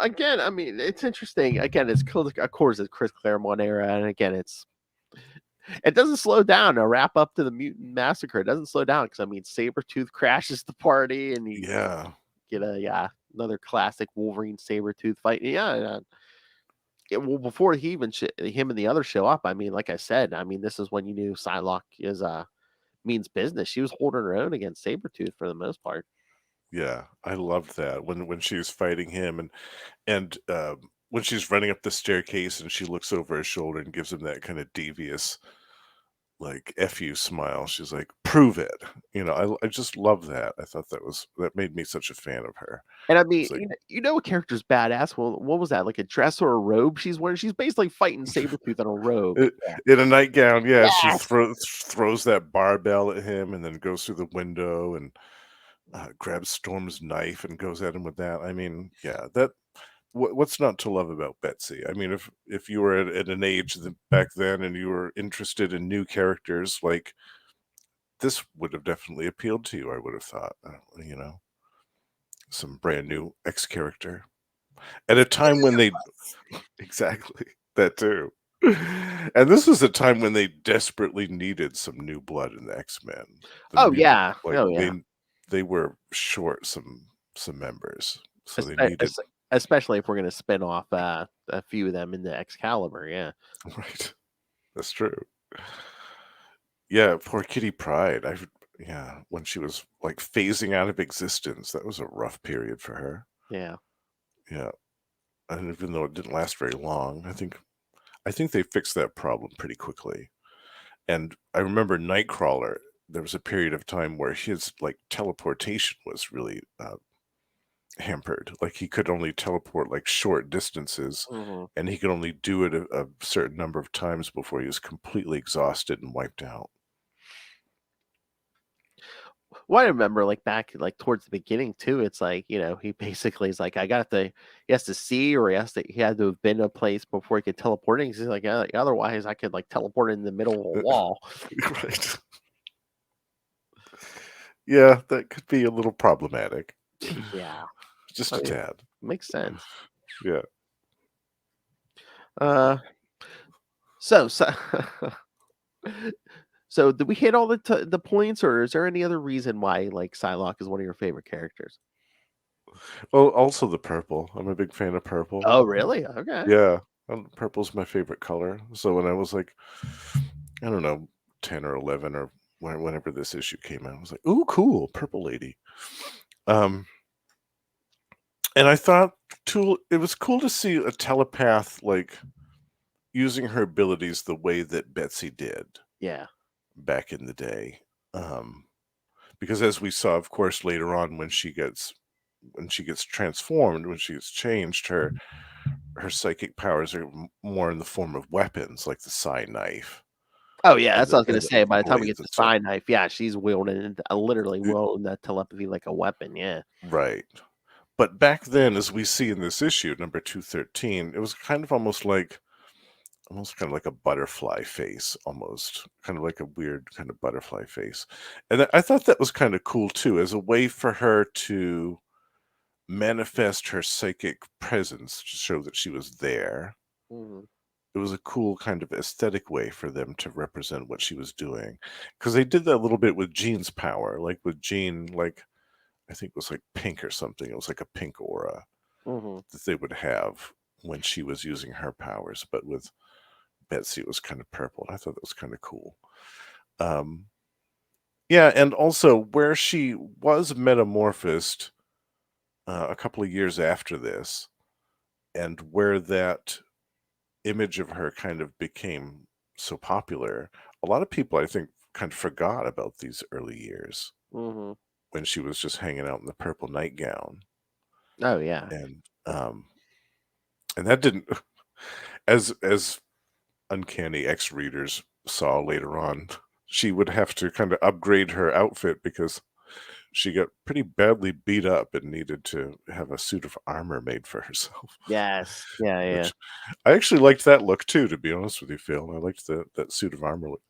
Again, I mean, it's interesting. Again, of course, it's Chris Claremont era, and again, it doesn't slow down. A wrap up to the Mutant Massacre. It doesn't slow down because I mean, Sabretooth crashes the party, and you get another classic Wolverine Sabretooth fight. Well, before him and the others show up, I mean, like I said, I mean, this is when you knew Psylocke means business. She was holding her own against Sabretooth for the most part. Yeah, I loved that when she was fighting him, and when she's running up the staircase and she looks over her shoulder and gives him that kind of devious, like "F you" smile. She's like, "Prove it." I just love that. I thought that made me such a fan of her. And I mean, It's like, a character's badass. Well, what was that? Like a dress or a robe she's wearing? She's basically fighting Sabretooth in a robe. in a nightgown, Yes. she throws that barbell at him and then goes through the window and grabs Storm's knife and goes at him with that. I mean, what's not to love about Betsy? I mean, if you were at an age back then and you were interested in new characters, like this would have definitely appealed to you. I would have thought, some brand new X character at a time when they exactly that too. And this was a time when they desperately needed some new blood in the X-Men. The Oh mutant, yeah. like Oh yeah. they were short some members, so they Espe- needed es- Especially if we're gonna spin off a few of them in the Excalibur. Yeah. right. That's true. Yeah, poor Kitty Pryde. Yeah, when she was like phasing out of existence, that was a rough period for her. Yeah. Yeah, and even though it didn't last very long, I think they fixed that problem pretty quickly. And I remember Nightcrawler. There was a period of time where his like teleportation was really hampered. Like he could only teleport like short distances, hmm and he could only do it a certain number of times before he was completely exhausted and wiped out. Well, I remember like back like towards the beginning too. It's like he basically is like he has to see or he had to have been a place before he could teleport. And he's like otherwise I could like teleport in the middle of a wall. Right. Yeah, that could be a little problematic. Yeah, Just I a mean, tad. makes sense. Yeah. Uh, so so did we hit all the points, or is there any other reason why like Psylocke is one of your favorite characters? Well, also the purple. I'm a big fan of purple. Oh, really? Okay. Yeah. Purple's my favorite color. So when I was like, I don't know, 10 or 11 or whenever this issue came out, I was like, ooh, cool, purple lady. And I thought it was cool to see a telepath like using her abilities the way that Betsy did Yeah. back in the day. Because as we saw, of course, later on when she gets transformed, when she gets changed, her psychic powers are more in the form of weapons, like the Psi knife Oh yeah, and that's what I was gonna the say. By the time we get blades to and stuff. Psi Knife, yeah, she's wielding literally wielding that telepathy like a weapon. Yeah. Right. But back then, as we see in this issue, number 213, it was kind of almost kind of like a butterfly face, almost kind of like a weird kind of butterfly face. And I thought that was kind of cool too, as a way for her to manifest her psychic presence to show that she was there. Mhm. It was a cool kind of aesthetic way for them to represent what she was doing, because they did that a little bit with Jean's power. Like with Jean, like I think it was like pink or something. It was like a pink aura Mhm. that they would have when she was using her powers, but with Betsy it was kind of purple. I thought that was kind of cool. Yeah, and also where she was metamorphosed a couple of years after this, and where that image of her kind of became so popular, a lot of people I think kind of forgot about these early years Mhm. when she was just hanging out in the purple nightgown. Oh yeah. And that didn't as Uncanny X readers saw later on, she would have to kind of upgrade her outfit because she got pretty badly beat up and needed to have a suit of armor made for herself. Yes. Yeah. Yeah. Which I actually liked that look too, to be honest with you, Phil. I liked that suit of armor look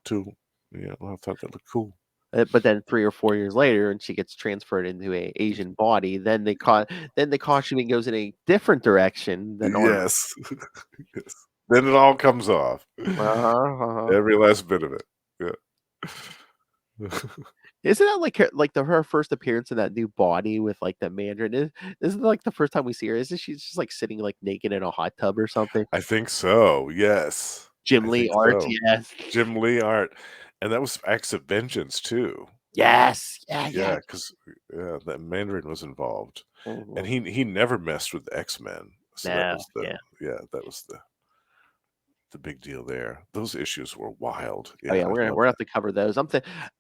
too. Yeah, I thought that looked cool. But then 3 or 4 years later, and she gets transferred into a Asian body, then the costuming goes in a different direction than normal. Yes. Yes. Then it all comes off. Uh-huh. Every last bit of it. Yeah. Isn't that like her first appearance in that new body with like the Mandarin? Isn't it like the first time we see her? Isn't she just like sitting like naked in a hot tub or something? I think so. Yes. Jim I Lee think art, so. yes. Jim Lee art. And that was Acts of Vengeance too. Yes. Yeah, Yeah, yeah. because that Mandarin was involved. And Mhm. he never messed with the X-Men. So that No, was yeah. that was the big deal there. Those issues were wild. Oh Yeah, yeah, I we're love gonna have that. to cover those.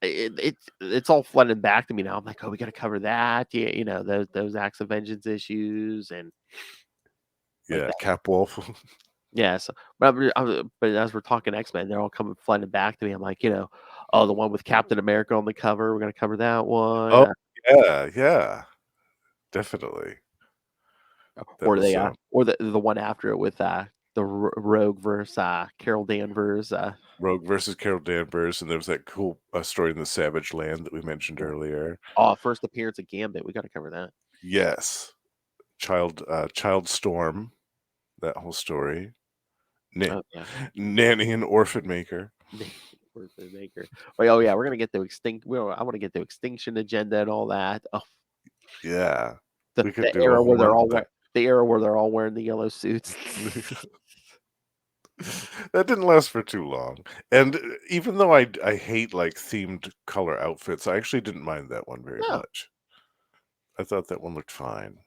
It's all flooding back to me now. I'm like, oh, we got to cover that. Yeah, those Acts of Vengeance issues and like Yeah, that. Cap Wolf. Yeah. So, but as we're talking X-Men, they're all coming flooding back to me. I'm like, oh, the one with Captain America on the cover. We're gonna cover that one. Oh, yeah, yeah. Definitely. That Or was the one after it with the Rogue versus Carol Danvers. Rogue versus Carol Danvers, and there was that cool story in the Savage Land that we mentioned earlier. Oh, first appearance of Gambit. We got to cover that. Yes. Child Storm, that whole story. Na- Oh yeah. Nanny and Orphan Maker. Orphan Maker. Oh yeah, we're gonna get to extinct. I want to get to Extinction Agenda and all that. Oh, Yeah. the, We could the do a era where whole they're all month. the era where they're all wearing the yellow suits. That didn't last for too long. And even though I hate like themed color outfits, I actually didn't mind that one very No. much. I thought that one looked fine.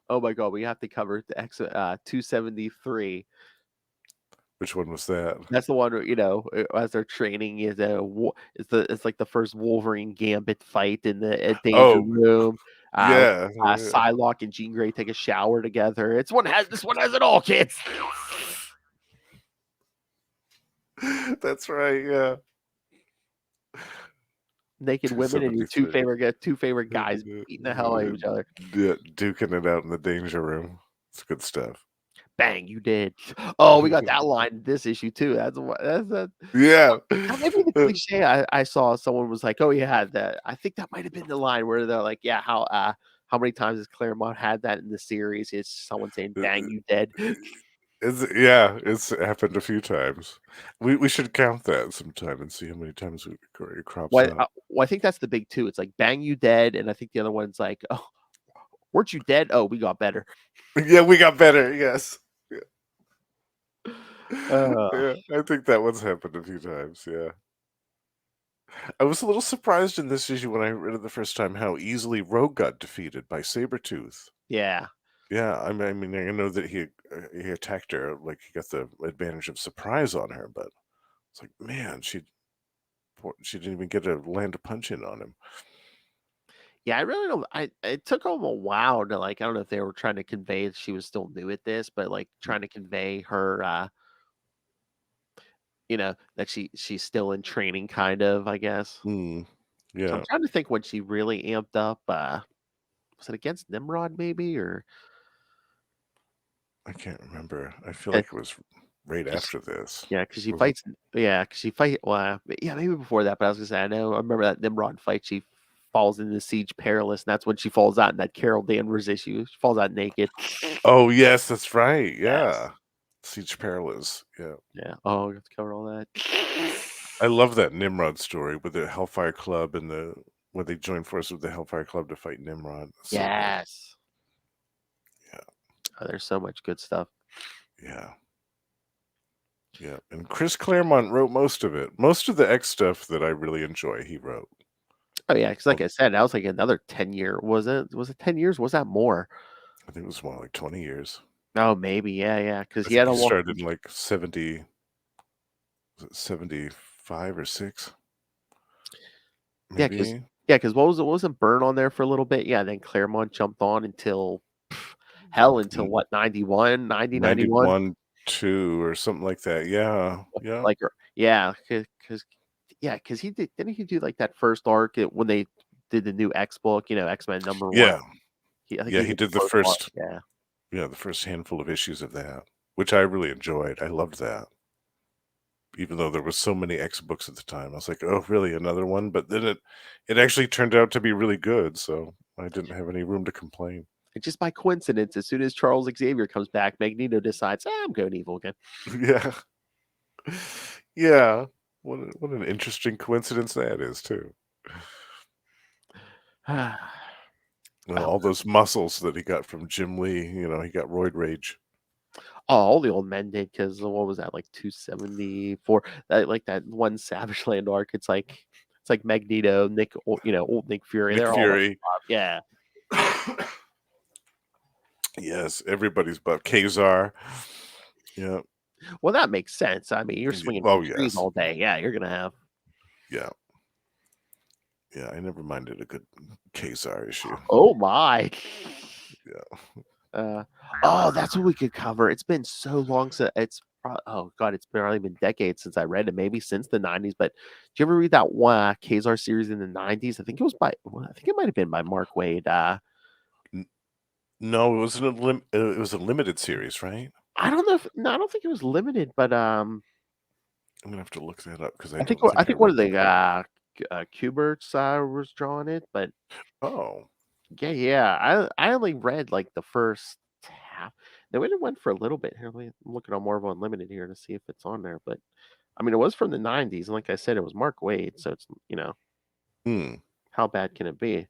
Oh my god, we have to cover the X 273. Which one was that? That's the one where, as they're training it's like the first Wolverine Gambit fight in the Danger Oh, Room. yeah. Psylocke and Jean Grey take a shower together. This one has it all, kids. That's right, yeah. Naked women and your two 273. favorite guys beating the hell out of each other. Yeah, duking it out in the Danger Room. It's good stuff. Bang, you did. Oh, we got that line in this issue too. That's a Yeah. that may be the cliche I saw. Someone was like, "Oh, yeah, that." I think that might have been the line where they're like, "Yeah, how many times has Claremont had that in the series?" It's someone saying, "Bang, you dead." It's happened a few times. We should count that sometime and see how many times it crops up. Well, I think that's the big two. It's like, "Bang, you dead," and I think the other one's like, "Oh, weren't you dead? Oh, we got better." Yeah, we got better. Yes. Uh. Yeah, I think that one's happened a few times. Yeah. I was a little surprised in this issue when I read it the first time how easily Rogue got defeated by Sabretooth. Yeah. Yeah, I mean, I know that he attacked her, like he got the advantage of surprise on her, but it's like, man, she didn't even get to land a punch in on him. Yeah, I really don't. It took them a while to I don't know if they were trying to convey that she was still new at this, but trying to convey her, that she's still in training, kind of, I guess. Hmm. So Yeah, I'm trying to think when she really amped up. Was it against Nimrod, maybe, or I can't remember. I feel 'cause- like it was right 'cause- after this. yeah, because she Was it? fights. Yeah, because she fight. Well, yeah, maybe before that. But I was gonna say, I remember that Nimrod fight. She falls into Siege Perilous, and that's when she falls out in that Carol Danvers issue. She falls out naked. Oh yes, that's right. Yes. Yeah, Siege Perilous. Yeah, Yeah. Oh, we have to cover all that. I love that Nimrod story with the Hellfire Club and when they join forces with the Hellfire Club to fight Nimrod. That's so good. Yes. Yeah. Oh, there's so much good stuff. Yeah. Yeah, and Chris Claremont wrote most of it. Most of the X stuff that I really enjoy, he wrote. Oh yeah, because like I said, that was like another 10-year. Was it? Was it 10 years? Was that more? I think it was more like 20 years. Oh, maybe. Yeah. Because I he had think he almost. started in like 70, was it 75 or 6? Yeah, Maybe. because what was it? Wasn't Byrne on there for a little bit? Yeah, then Claremont jumped on until until what, 91, 90, 91? 91, 2 or something like that. Yeah. Yeah. Yeah, because he didn't he do like that first arc when they did the new X book, X-Men #1. Yeah. I think Yeah, he did the first arc, the first handful of issues of that, which I really enjoyed. I loved that. Even though there was so many X books at the time. I was like, "Oh, really? Another one?" But then it actually turned out to be really good, so I didn't have any room to complain. And just by coincidence, as soon as Charles Xavier comes back, Magneto decides, I'm going evil again. Yeah. Yeah. What an interesting coincidence that is, too. Well, all those muscles that he got from Jim Lee, he got roid rage. Oh, all the old men did, because what was that, like 274? That one Savage Land arc. It's like Magneto, Nick, old Nick Fury. Nick They're Fury. all yeah. Yes, everybody's buff. Kazar. Yeah. Well, that makes sense. I mean, you're swinging trees yes. all day. Yeah, you're gonna have. Yeah. Yeah, I never minded a good Kazar issue. Oh my. Yeah. That's what we could cover. It's been so long since it's probably been decades since I read it, maybe since the 90s. But did you ever read that one Kazar series in the 90s? I think it might have been by Mark Waid. No, it was it was a limited series, right? I don't know I don't think it was limited, but I'm gonna have to look that up because I think one of the Kuberts was drawing it, but oh, yeah. I only read like the first half. They went for a little bit here. I'm looking on Marvel Unlimited here to see if it's on there, but I mean, it was from the '90s, and like I said, it was Mark Waid, so it's Hmm. how bad can it be?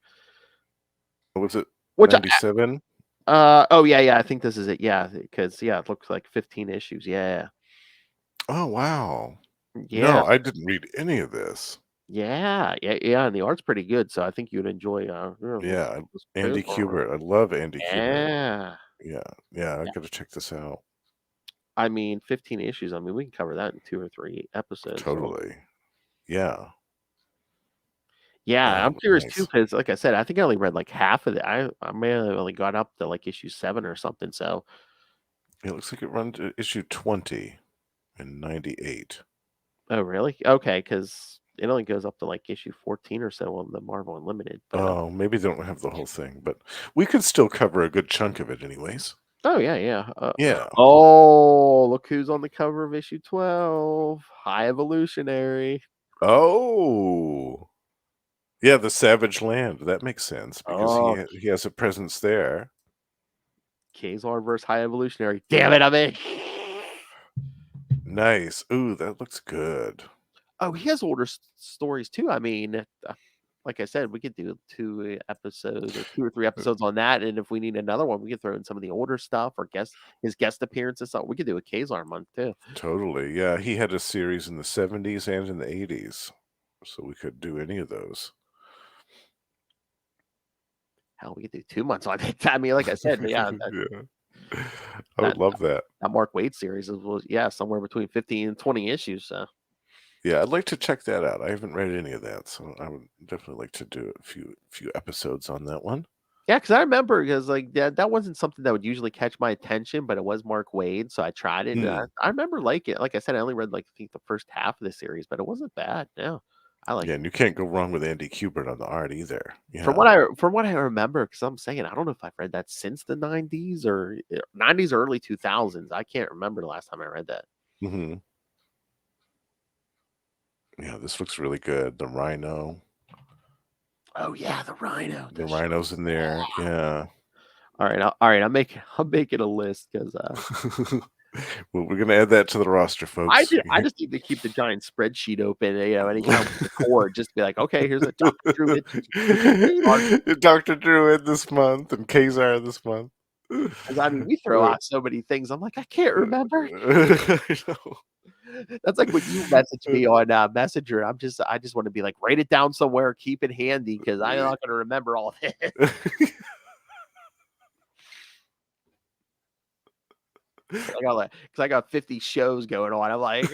What was it? Which 97? oh yeah, I think this is it. Yeah, because it looks like 15 issues. Yeah, Oh, wow. yeah, No, I didn't read any of this. yeah, and the art's pretty good, so I think you'd enjoy. Yeah, This Andy Kubert. I love Andy Kubert. Yeah, Yeah, I gotta check this out. I mean, 15 issues. I mean, we can cover that in 2 or 3 episodes. So. Totally. Yeah. Yeah, I'm curious too Nice. because, like I said, I think I only read like half of it. I may have only got up to like issue 7 or something. So, It looks like it runs to issue 20 in 98. oh really? Okay, because it only goes up to like issue 14 or so on the Marvel Unlimited. But Oh, maybe they don't have the whole thing, but we could still cover a good chunk of it anyways. oh yeah. Yeah. Oh, look who's on the cover of issue 12. High Evolutionary. Oh. Yeah, the Savage Land. That makes sense because Oh, he has a presence there. Kazar versus High Evolutionary. Damn it, I'm in. Nice. Ooh, that looks good. Oh, he has older stories too. I mean, like I said, we could do 2 episodes or 2 or 3 episodes on that, and if we need another one, we could throw in some of the older stuff or his guest appearances. So we could do a Kazar month too. Totally. Yeah, he had a series in the 70s and in the 80s. So we could do any of those. Hell, we could do 2 months on it. I mean, like I said, yeah, Yeah. I would love that. that Mark Waid series was somewhere between 15 and 20 issues. So Yeah, I'd like to check that out. I haven't read any of that, so I would definitely like to do a few episodes on that one. yeah, because I remember because like that wasn't something that would usually catch my attention, but it was Mark Waid, so I tried it. And I remember liking it. Like I said, I only read like I think the first half of the series, but it wasn't bad. No, I like Yeah, it. and you can't go wrong with Andy Kubert on the art either. Yeah. From what I remember, because I'm saying I don't know if I've read that since the '90s or '90s or early 2000s. I can't remember the last time I read that. Hmm. Yeah, this looks really good. The Rhino. Oh yeah, the Rhino. The Rhino's in there. Yeah. All right. I'm making a list because Well, we're gonna add that to the roster, folks. I just need to keep the giant spreadsheet open. Anytime we record, just be like, okay, here's a Dr. Drew. Dr. Drew in this month and Kazar this month. Because I mean, we throw out so many things. I'm like, I can't remember. I know. That's like when you message me on Messenger. I just want to be like, write it down somewhere, keep it handy, because I'm not going to remember all this. Because I got 50 shows going on. I'm like,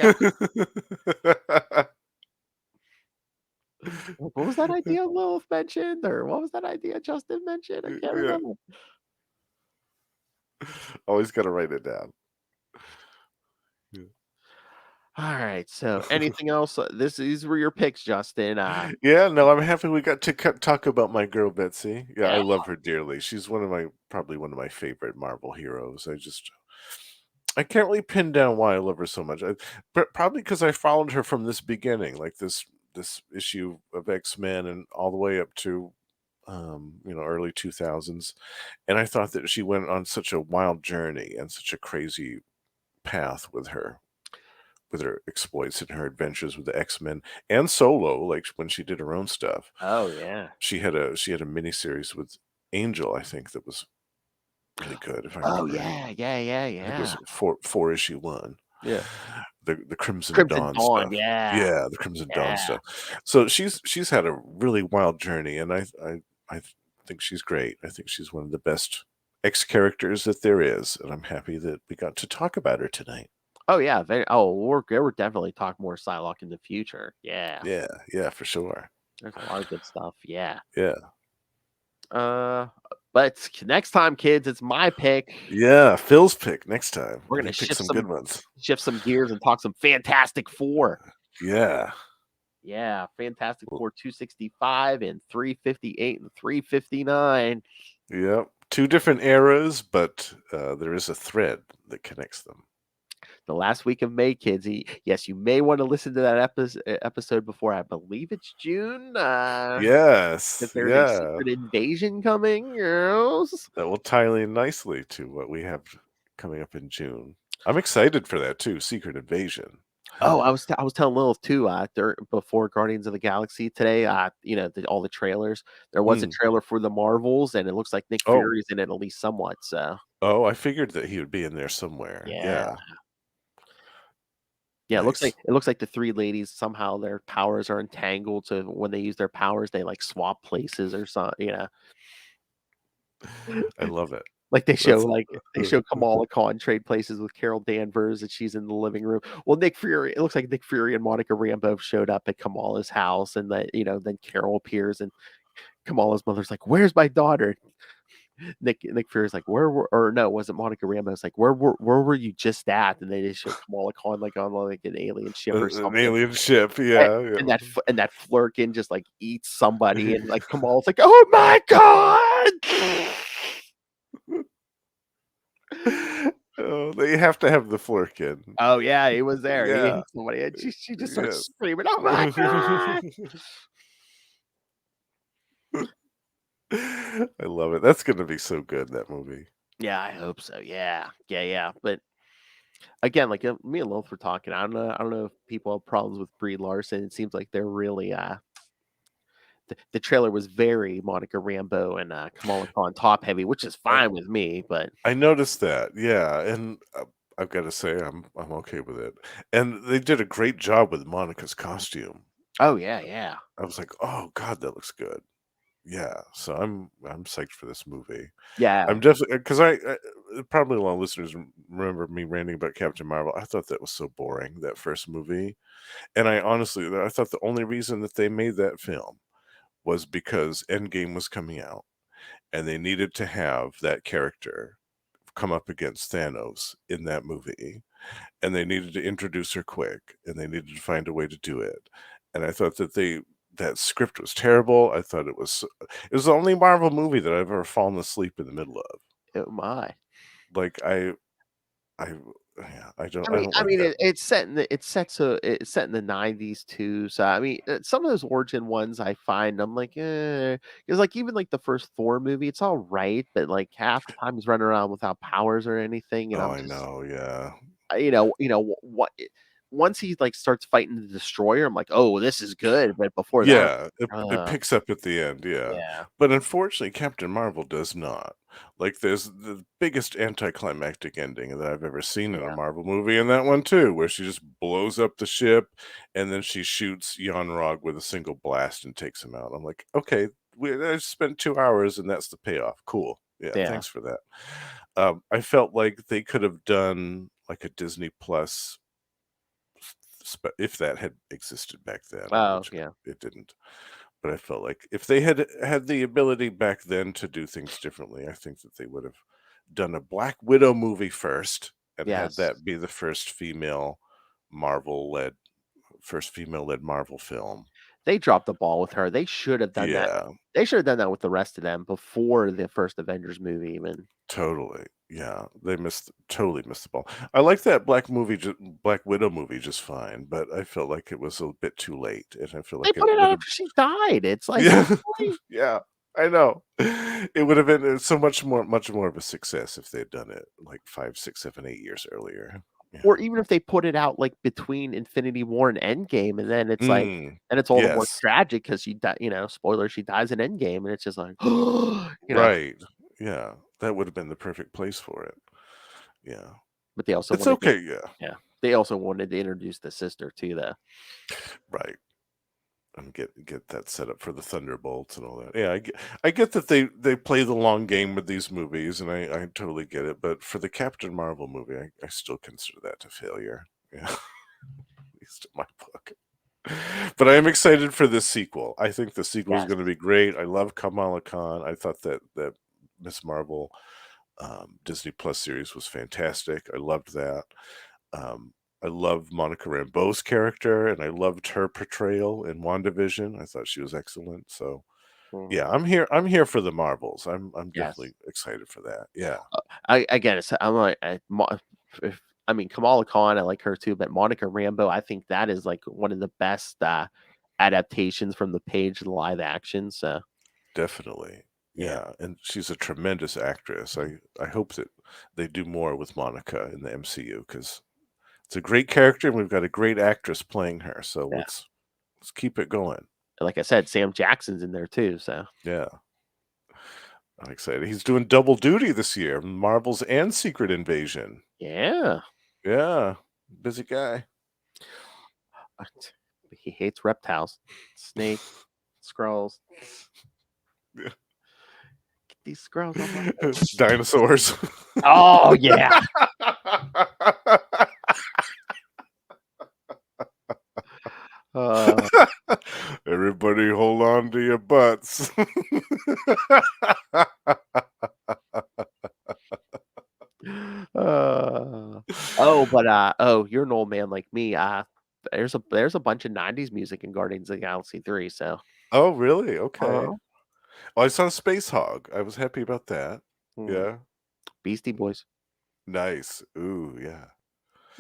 what was that idea Lilith mentioned, or what was that idea Justin mentioned? I can't remember. Always got to write it down. All right. So, anything else? These were your picks, Justin. Yeah, no, I'm happy we got to talk about my girl Betsy. Yeah, I Yeah. love her dearly. She's probably one of my favorite Marvel heroes. I can't really pin down why I love her so much. Probably because I followed her from this beginning, like this issue of X-Men and all the way up to early 2000s, and I thought that she went on such a wild journey and such a crazy path with her exploits and her adventures with the X-Men and solo, like when she did her own stuff. Oh yeah. She had a miniseries with Angel, I think, that was really good. If I Oh remember. yeah. I think it was four issue one. Yeah. The Crimson Dawn stuff. Yeah. Yeah, the Crimson Dawn stuff. So she's had a really wild journey, and I think she's great. I think she's one of the best X characters that there is, and I'm happy that we got to talk about her tonight. Oh yeah. We're definitely talk more Psylocke in the future. Yeah. Yeah, for sure. There's a lot of good stuff. Yeah. Yeah. But next time, kids, it's my pick. Yeah, Phil's pick next time. We're gonna pick shift some good ones. Shift some gears and talk some Fantastic Four. Yeah. Yeah, Fantastic Four 265 and 358 and 359. Yep. 2 different eras, but there is a thread that connects them. The last week of May, kids. Yes, you may want to listen to that episode before. I believe it's June. Yes. If there's a secret invasion coming, yes. That will tie in nicely to what we have coming up in June. I'm excited for that too. Secret Invasion. Oh, I was telling Lilith too. Before Guardians of the Galaxy today, all the trailers. There was a Mm. trailer for the Marvels, and it looks like Nick Oh, Fury's in it at least somewhat. So I figured that he would be in there somewhere. yeah, Yeah, yeah. nice. It looks like the three ladies somehow their powers are entangled. So when they use their powers, they like swap places or something. I love it. Like they That's show Kamala Khan trade places with Carol Danvers, and she's in the living room. Well, Nick Fury. It looks like Nick Fury and Monica Rambeau showed up at Kamala's house, and that then Carol appears, and Kamala's mother's like, "Where's my daughter?" Nick Fury's like, "Where were?" Or no, was it Monica Rambeau's like, "Where were you just at?" And they just show Kamala Khan like on like an alien ship or an something. alien ship. And, Yeah, and yeah. that Flurkin just like eats somebody, and like Kamala's like, "Oh my god!" Oh, they have to have the Flurkin. Oh yeah, he was there. He Yeah. ate somebody, and she just starts Yes. screaming, "Oh my god!" I love it. That's going to be so good, that movie. Yeah, I hope so. Yeah. But again, like me and Lilith were talking. I don't know if people have problems with Brie Larson. It seems like they're really the trailer was very Monica Rambeau and Kamala Khan top heavy, which is I, fine with me. But I noticed that. Yeah, and I've got to say I'm okay with it. And they did a great job with Monica's costume. oh yeah. I was like, "Oh god, that looks good." Yeah, so I'm psyched for this movie. Yeah. I'm definitely because I probably a lot of listeners remember me ranting about Captain Marvel. I thought that was so boring, that first movie, and I thought the only reason that they made that film was because Endgame was coming out, and they needed to have that character come up against Thanos in that movie, and they needed to introduce her quick, and they needed to find a way to do it. And I thought that script was terrible. I thought it was the only Marvel movie that I've ever fallen asleep in the middle of. Oh my. Like I yeah, I I don't like mean, that. it's set in the '90s too. So I mean, some of those origin ones I find I'm like, because like even like the first Thor movie, it's all right, but like half the time he's running around without powers or anything, and Oh, I'm I just, know, yeah. what once he like starts fighting the destroyer, I'm like, oh, this is good. But before that, Yeah, it picks up at the end, yeah. yeah, But unfortunately, Captain Marvel does not. Like, there's the biggest anticlimactic ending that I've ever seen in a yeah, Marvel movie, and that one too, where she just blows up the ship, and then she shoots Yon-Rogg with a single blast and takes him out. I'm like, okay, I spent 2 hours, and that's the payoff. Cool. Yeah, yeah. thanks for that. I felt like they could have done like a Disney Plus if that had existed back then, Oh which yeah, it didn't. But I felt like if they had had the ability back then to do things differently, I think that they would have done a Black Widow movie first and had yes. that be the Marvel-led first female-led Marvel film. They dropped the ball with her. They should have done that. Yeah, They should have done that with the rest of them before the first Avengers movie, even. totally. Yeah, they totally missed the ball. I like that Black Widow movie just fine, but I felt like it was a bit too late, and I feel They like it put it would out have. after she died. It's like, Yeah, really? yeah, I know. It would have been so much more of a success if they'd done it like 5, 6, 7, 8 years earlier. Yeah. Or even if they put it out like between Infinity War and Endgame, and then it's like, Mm, and it's all the more yes, tragic because she died. Spoiler, she dies in Endgame, and it's just like, right. Yeah, that would have been the perfect place for it. Yeah, But they also it's wanted to, okay. Yeah, yeah, they also wanted to introduce the sister too, though. right. And get that set up for the Thunderbolts and all that. Yeah, I get that they play the long game with these movies, and I totally get it. But for the Captain Marvel movie, I still consider that a failure. Yeah, at least in my book. But I am excited for this sequel. I think the sequel is Yes, going to be great. I love Kamala Khan. I thought that Miss Marvel Disney Plus series was fantastic. I loved that. Um, I love Monica Rambeau's character, and I loved her portrayal in WandaVision. I thought she was excellent. So mhm, yeah, I'm here for the Marvels. I'm yes. definitely excited for that. Yeah, I'm like, I mean, Kamala Khan, I like her too, but Monica Rambeau, I think that is like one of the best adaptations from the page to the live action. So definitely. Yeah, and she's a tremendous actress. I hope that they do more with Monica in the MCU because it's a great character and we've got a great actress playing her. So Yeah. let's keep it going. Like I said, Sam Jackson's in there too. So Yeah. I'm excited. He's doing double duty this year, Marvels and Secret Invasion. yeah, Yeah. Busy guy. he hates reptiles, snakes, squirrels. Yeah. Get these squirrels off my face. Dinosaurs. Oh yeah. Everybody hold on to your butts. You're an old man like me. There's a bunch of '90s music in Guardians of the Galaxy 3. So Oh, really? Okay. Uh-huh. Oh, I saw Space Hog. I was happy about that. Yeah. Beastie Boys. Nice. Ooh, yeah.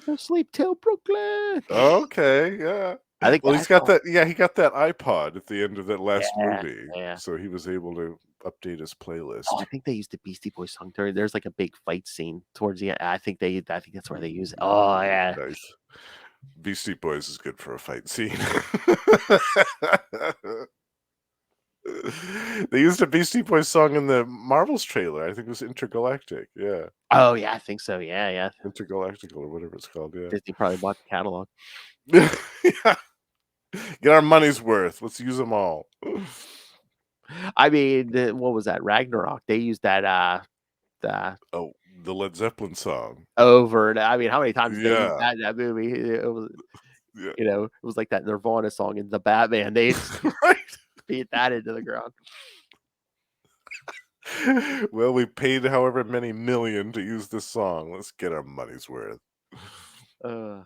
No sleep till Brooklyn. Okay, yeah. I think Well, that he's got song- that. Yeah, he got that iPod at the end of that last Yeah, movie, yeah. so he was able to update his playlist. Oh, I think they used the Beastie Boys song during. There's like a big fight scene towards the end. I think that's where they use it. Oh yeah. Nice. Beastie Boys is good for a fight scene. They used a Beastie Boys song in the Marvels trailer. I think it was Intergalactic. Yeah, Oh yeah, I think so. Yeah. Intergalactical or whatever it's called. Yeah. Disney probably bought the catalog. Yeah. Get our money's worth. Let's use them all. I mean, what was that? Ragnarok. They used that Oh, the Led Zeppelin song. over. And I mean, how many times did they use Yeah. that in that movie? It was, Yeah. it was like that Nirvana song in the Batman. They Right. beat that into the ground. Well, we paid however many million to use this song. Let's get our money's worth. Oh,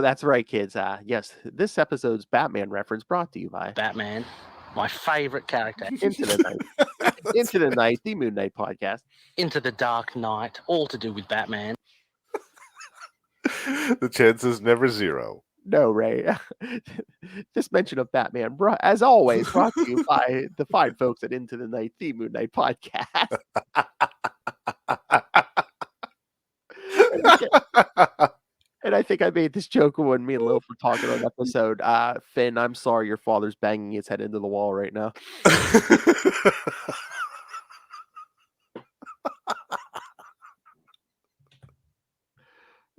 that's right, kids. Yes, this episode's Batman reference brought to you by Batman, my favorite character. Into the Night. Into the Night, the Moon Knight podcast. Into the Dark Knight, all to do with Batman. The chance is never zero. No, Ray. This mention of Batman, as always, brought to you by the fine folks at Into the Night, the Moon Knight podcast. And I think I made this joke when me and Lil were talking on an episode. Finn, I'm sorry your father's banging his head into the wall right now.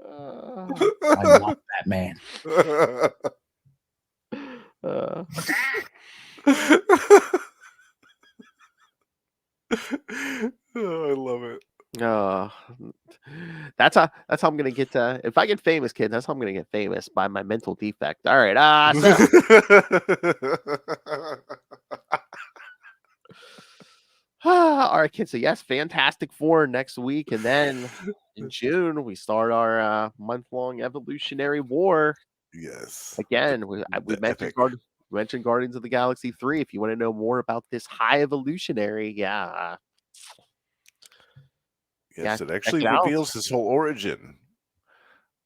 I love Batman. Oh, I love it. That's how I'm gonna get if I get famous, kids. That's how I'm gonna get famous, by my mental defect. All right, all right, kids. So yes, Fantastic Four next week, and then in June we start our month-long Evolutionary War. Yes. Again, we mentioned Guardians of the Galaxy 3. If you want to know more about this high evolutionary, Yes, Yeah, it actually check it out. reveals his whole origin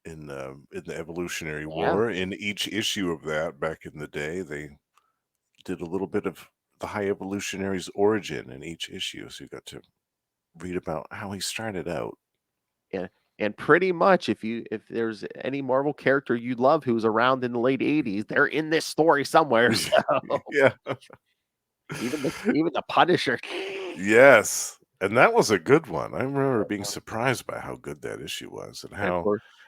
in the Evolutionary War. In each issue of that, back in the day, they did a little bit of the High Evolutionary's origin in each issue, so you got to read about how he started out. And pretty much, if there's any Marvel character you love who was around in the late '80s, they're in this story somewhere. So. Yeah, even the Punisher. Yes. And that was a good one. I remember being surprised by how good that issue was and how.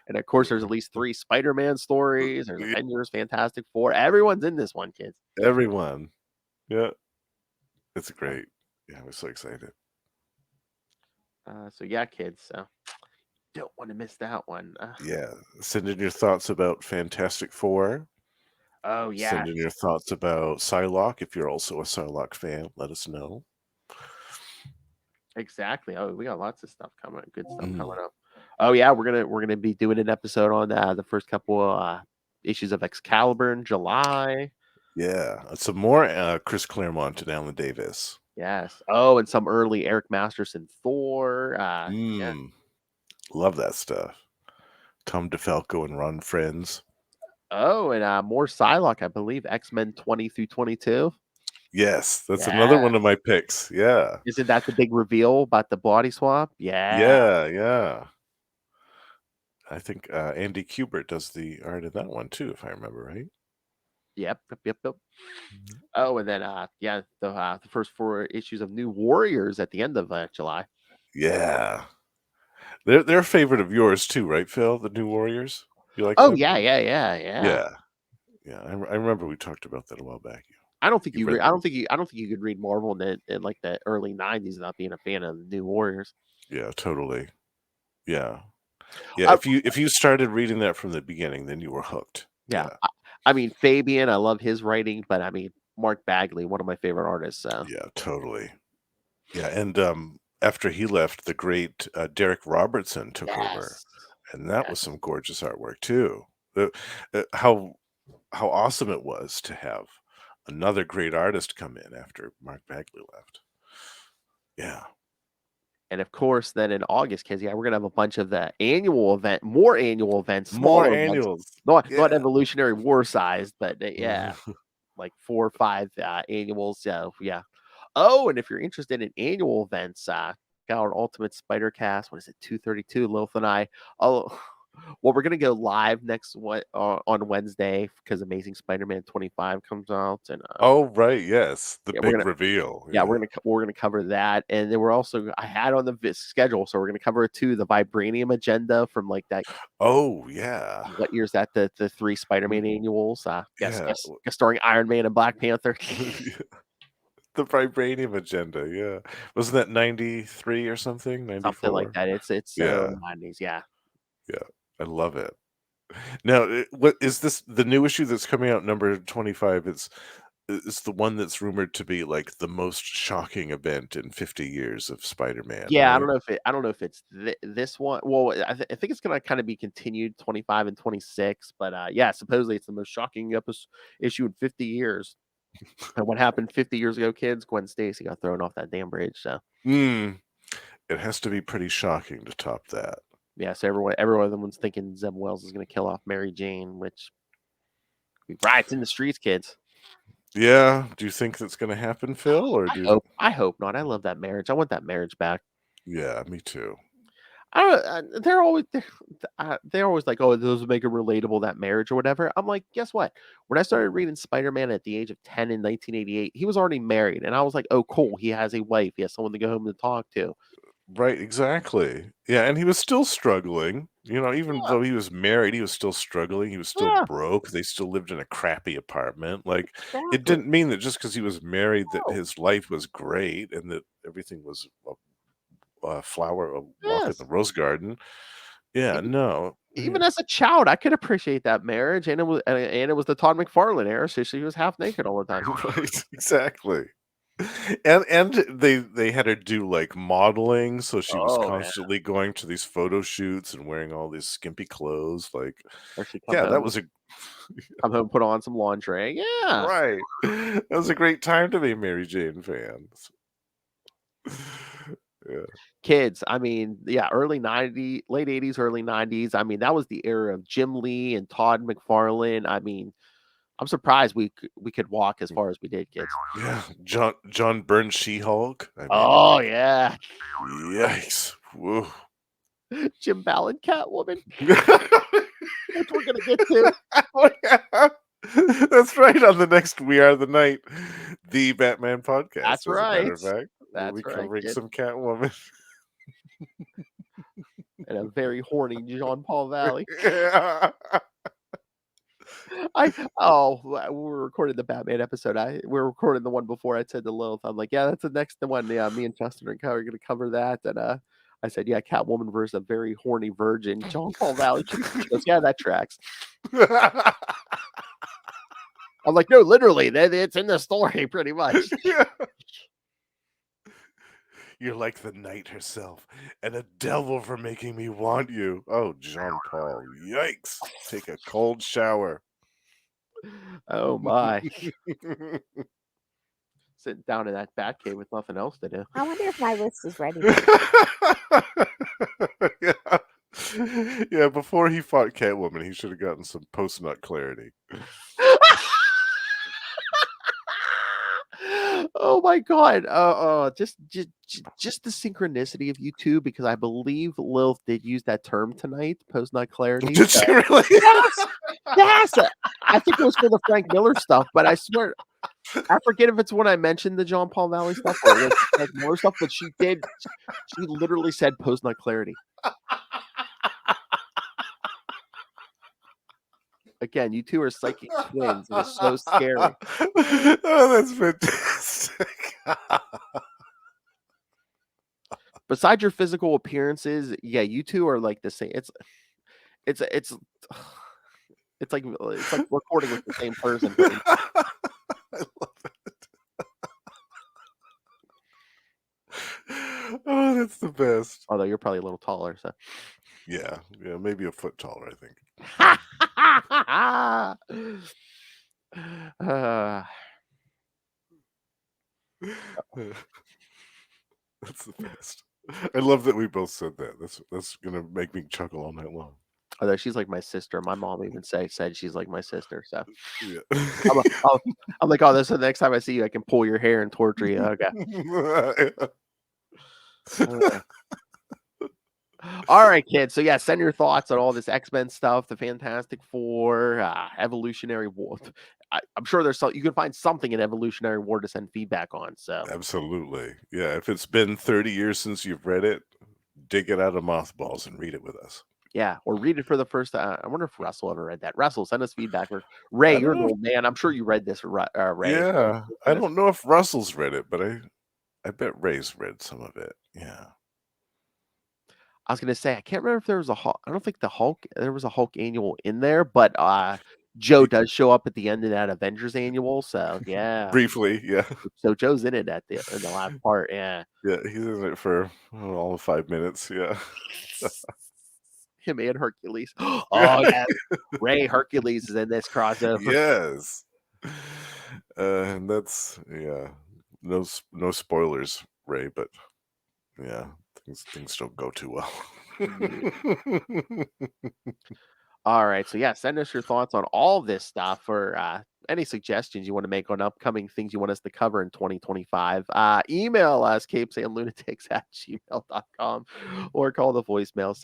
And of course, there's at least 3 Spider-Man stories. There's Avengers, Fantastic Four. Everyone's in this one, kids. Everyone. Yeah. It's great. Yeah, I was so excited. So yeah, kids. So don't want to miss that one. Yeah. Send in your thoughts about Fantastic Four. Oh yeah. Send in your thoughts about Psylocke. If you're also a Psylocke fan, let us know. Exactly. Oh, we got lots of stuff coming. Good stuff coming up. Oh yeah, we're gonna be doing an episode on the first couple issues of Excalibur in July. Yeah, some more Chris Claremont and Alan Davis. Yes. Oh, and some early Eric Masterson Thor. Yeah. Love that stuff. Tom DeFalco and Ron Friends. Oh, and more Psylocke, I believe. X-Men 20 through 22. Yes, that's another one of my picks. Yeah. Isn't that the big reveal about the body swap? Yeah. I think Andy Kubert does the art in that one too, if I remember right. Yep. Oh, and then the first 4 issues of New Warriors at the end of July. Yeah. They're a favorite of yours too, right, Phil? The New Warriors? You like Oh them? yeah. Yeah. I remember we talked about that a while back. I don't think You you. read I don't think you could read Marvel in like the early '90s without being a fan of the New Warriors. Yeah, totally. Yeah. Uh, If you started reading that from the beginning, then you were hooked. yeah. I mean Fabian. I love his writing, but I mean Mark Bagley, one of my favorite artists. So. Yeah, totally. Yeah, and after he left, the great Derek Robertson took over, and that was some gorgeous artwork too. How awesome it was to have another great artist come in after Mark Bagley left. Yeah. And of course, then in August, kids, we're gonna have a bunch of the more annual events, More smaller events. annuals. Not Evolutionary War sized, but like 4 or 5 annuals. So yeah. Oh, and if you're interested in annual events, got our Ultimate Spider Cast. What is it? 232. Lilith and I. Well, we're gonna go live next on Wednesday because Amazing Spider-Man 25 comes out, and oh right, yes, the big we're gonna reveal. we're gonna cover that, and then we're also I had on the schedule, so we're gonna cover it too. The Vibranium agenda from like that. Oh yeah. What year's that? The 3 Spider-Man annuals. Yes, Yeah. starring Iron Man and Black Panther. The Vibranium agenda, yeah. Wasn't that 93 or something? 94? Something like that. It's Yeah. 90s. Yeah. Yeah. I love it. Now, what is this the new issue that's coming out, number 25? It's the one that's rumored to be like the most shocking event in 50 years of Spider-Man. Yeah, right? I don't know if it's this one. Well, I think it's gonna kind of be continued 25 and 26, but yeah, supposedly it's the most shocking issue in 50 years. And what happened 50 years ago, kids? Gwen Stacy got thrown off that damn bridge. So it has to be pretty shocking to top that. yeah, so everyone's thinking Zeb Wells is gonna kill off Mary Jane, which riots in the streets, kids. Yeah. Do you think that's going to happen, Phil? Or I hope not. I love that marriage. I want that marriage back. Yeah, me too. They're always like, oh, those make it relatable, that marriage or whatever. I'm like, guess what? When I started reading Spider-Man at the age of 10 in 1988, he was already married, and I was like, oh, cool, he has a wife, he has someone to go home and talk to. Right, exactly. Yeah, and he was still struggling. Even though he was married, he was still struggling. He was still broke. They still lived in a crappy apartment. Like, it didn't mean that just because he was married that his life was great and that everything was a walk in the rose garden. Yeah, no. Even as a child, I could appreciate that marriage, and it was the Todd McFarlane era, so she was half naked all the time. Right, exactly. And they had her do like modeling, so she was constantly going to these photo shoots and wearing all these skimpy clothes. Like, that was come home, put on some lingerie. Yeah, right. That was a great time to be a Mary Jane fan. Yeah. Kids, I mean, early 90s, late 80s, early 90s. I mean, that was the era of Jim Lee and Todd McFarlane. I mean, I'm surprised we could walk as far as we did, kids. Yeah, John Byrne She-Hulk. Oh yeah. Yikes. Whoa. Jim Ballard Catwoman. Which we're gonna get to. Oh, yeah. That's right. On the next We Are the Night, the Batman podcast. That's right. As a matter of fact, we'll be covering some Catwoman. And a very horny Jean Paul Valley. Yeah. We were recording the Batman episode. We were recording the one before. I said to Lilith, I'm like, yeah, that's the next one. Yeah, me and Justin are going to cover that. And I said, yeah, Catwoman versus a very horny virgin, Jean Paul Valley. She goes, yeah, that tracks. I'm like, no, literally, it's in the story pretty much. Yeah. You're like the night herself, and a devil for making me want you. Oh, Jean Paul, yikes! Take a cold shower. Oh my! Sitting down in that Batcave with nothing else to do. I wonder if my list is ready. Yeah. Before he fought Catwoman, he should have gotten some post-nut clarity. Oh my god! Just the synchronicity of you two, because I believe Lilith did use that term tonight, post-nut clarity. Did she really? Yes, yes. I think it was for the Frank Miller stuff, but I swear, I forget if it's when I mentioned the John Paul Valley stuff or it was the Frank Miller stuff. But she did. She literally said post-nut clarity. Again, you two are psychic twins. It is so scary. Oh, that's fantastic. Besides your physical appearances, yeah, you two are like the same. It's like recording with the same person. I love it. Oh, that's the best. Although you're probably a little taller, so. Yeah, maybe a foot taller, I think. That's the best. I love that we both said that. That's gonna make me chuckle all night long. Although she's like my sister. My mom even said she's like my sister. So Yeah. I'm like, oh, this is the next time I see you, I can pull your hair and torture you. Okay. All right, kids. So yeah, send your thoughts on all this X-Men stuff, the Fantastic Four, Evolutionary War. I'm sure there's you can find something in Evolutionary War to send feedback on. So Absolutely. Yeah. If it's been 30 years since you've read it, dig it out of mothballs and read it with us. yeah, or read it for the first time. I wonder if Russell ever read that. Russell, send us feedback. Or Ray, you're an old man. I'm sure you read this, Ray. Yeah. I don't know if Russell's read it, but I bet Ray's read some of it. Yeah. I was gonna say I can't remember if there was a Hulk. I don't think there was a Hulk annual in there, but Joe does show up at the end of that Avengers annual. So yeah, Briefly, yeah. So Joe's in it in the last part. Yeah, Yeah, he's in it for all of 5 minutes. Yeah. him and Hercules. Oh yeah, Ray Hercules is in this crossover. Yes. And that's no spoilers, Ray, but yeah, things don't go too well. All right, so yeah, send us your thoughts on all this stuff, or any suggestions you want to make on upcoming things you want us to cover in 2025. Email us capesandlunatics@gmail.com or call the voicemail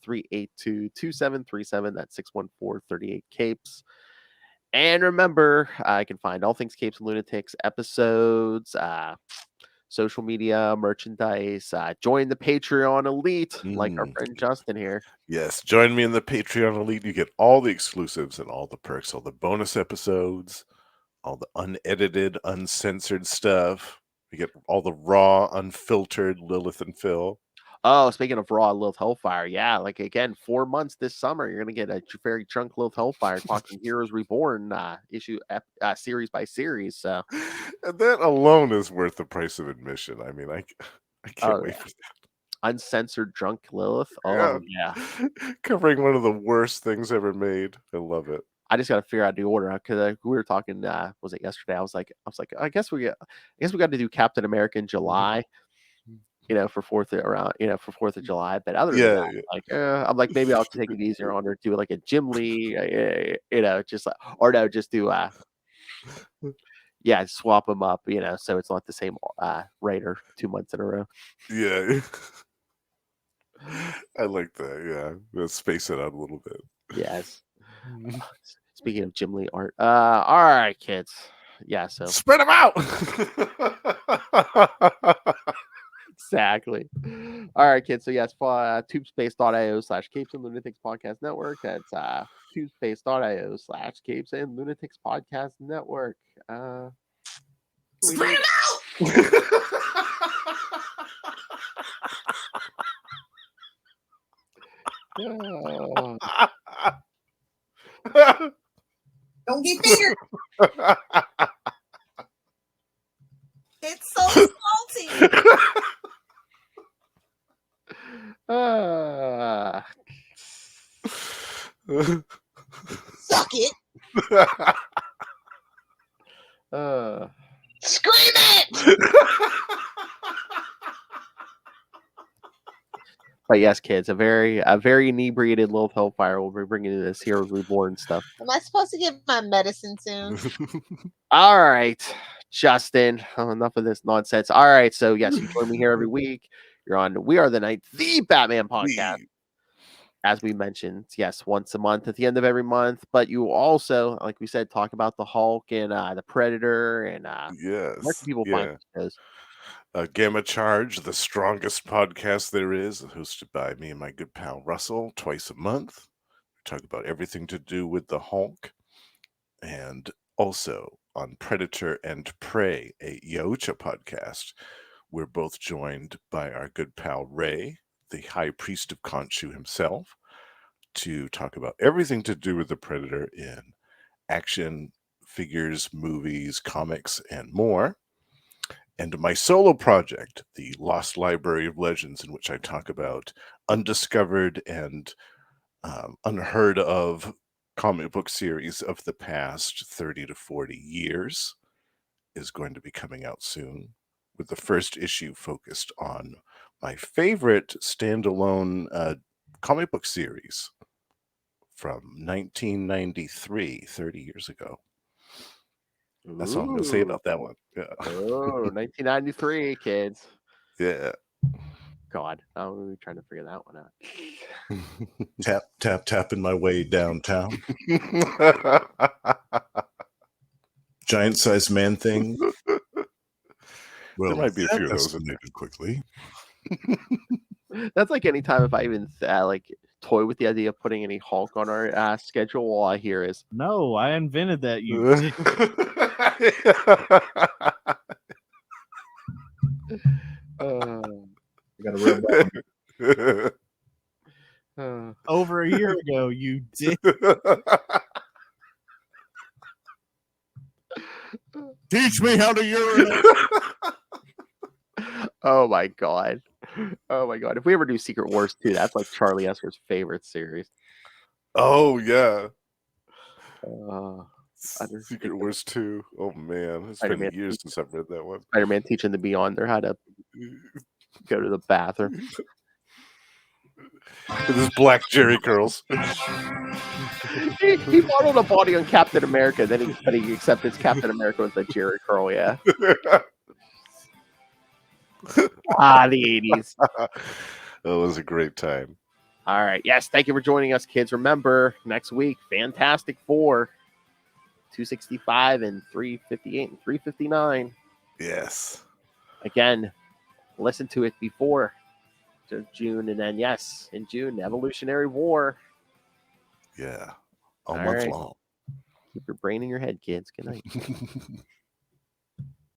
614-382-2737. That's 614-38-CAPES. And remember, I can find all things Capes and Lunatics episodes, social media, merchandise. Join the Patreon elite, like our friend Justin here. Yes, join me in the Patreon elite. You get all the exclusives and all the perks, all the bonus episodes, all the unedited, uncensored stuff. You get all the raw, unfiltered Lilith and Phil. Oh, speaking of raw Lilith Hellfire, yeah, like again, 4 months this summer, you're gonna get a very chunk Lilith Hellfire talking Heroes Reborn series by series. So, and that alone is worth the price of admission. I mean, I can't wait for that. Uncensored drunk Lilith. Oh yeah. Covering one of the worst things ever made. I love it. I just got to figure out the order because we were talking. Was it yesterday? I was like, I guess we got to do Captain America in July. For 4th of July. But other than that, I'm like, maybe I'll take it easier on her, do like a Jim Lee, just like, or no, just do swap them up, so it's not the same writer 2 months in a row. Yeah. I like that. Yeah. Let's space it out a little bit. Yes. Speaking of Jim Lee art, all right, kids. Yeah, so spread them out. Exactly. All right, kids. So yes, tubespace.io/Capes and Lunatics Podcast Network. That's tubespace.io/Capes and Lunatics Podcast Network. Spread them out. Don't get bigger. It's so salty. Suck it. Scream it. But yes, kids, a very inebriated Lilith Hellfire will be bringing you this Heroes Reborn stuff. Am I supposed to get my medicine soon? All right. Justin. Oh, enough of this nonsense. All right, so yes, you join me here every week. You're on We Are the Night, the Batman podcast. As we mentioned, yes, once a month at the end of every month. But you also, like we said, talk about the Hulk and the Predator and where can Yes. people find those? Gamma Charge, the strongest podcast there is, hosted by me and my good pal Russell twice a month. We talk about everything to do with the Hulk. And also on Predator and Prey, a Yaocha podcast. We're both joined by our good pal Ray, the High Priest of Khonshu himself, to talk about everything to do with the Predator in action, figures, movies, comics, and more. And my solo project, the Lost Library of Legends, in which I talk about undiscovered and unheard of comic book series of the past 30 to 40 years, is going to be coming out soon, with the first issue focused on my favorite standalone comic book series from 1993, 30 years ago. That's all I'm going to say about that one. Yeah. Oh, 1993, kids. Yeah. God, I'm trying to figure that one out. Tap, tap, tapping my way downtown. Giant sized man thing. Well, there might be a few of that's those in there quickly. That's like anytime if I even like toy with the idea of putting any Hulk on our schedule, all I hear is no, I invented that. You I got a real over a year ago, you did. Teach me how to urinate. Oh my god. Oh my god. If we ever do Secret Wars 2, that's like Charlie Esser's favorite series. Oh yeah. Secret Wars 2. Oh man. It's been years since I've read that one. Spider-Man teaching the Beyonder how to go to the bathroom. With his black Jerry curls. he modeled a body on Captain America, then he accepted Captain America with a Jerry curl, yeah. The 80s. It was a great time. All right. Yes, thank you for joining us, kids. Remember, next week, Fantastic Four, 265 and 358 and 359. Yes. Again, listen to it before June, and then yes, in June, Evolutionary War. Yeah. All month long. Keep your brain in your head, kids. Good night.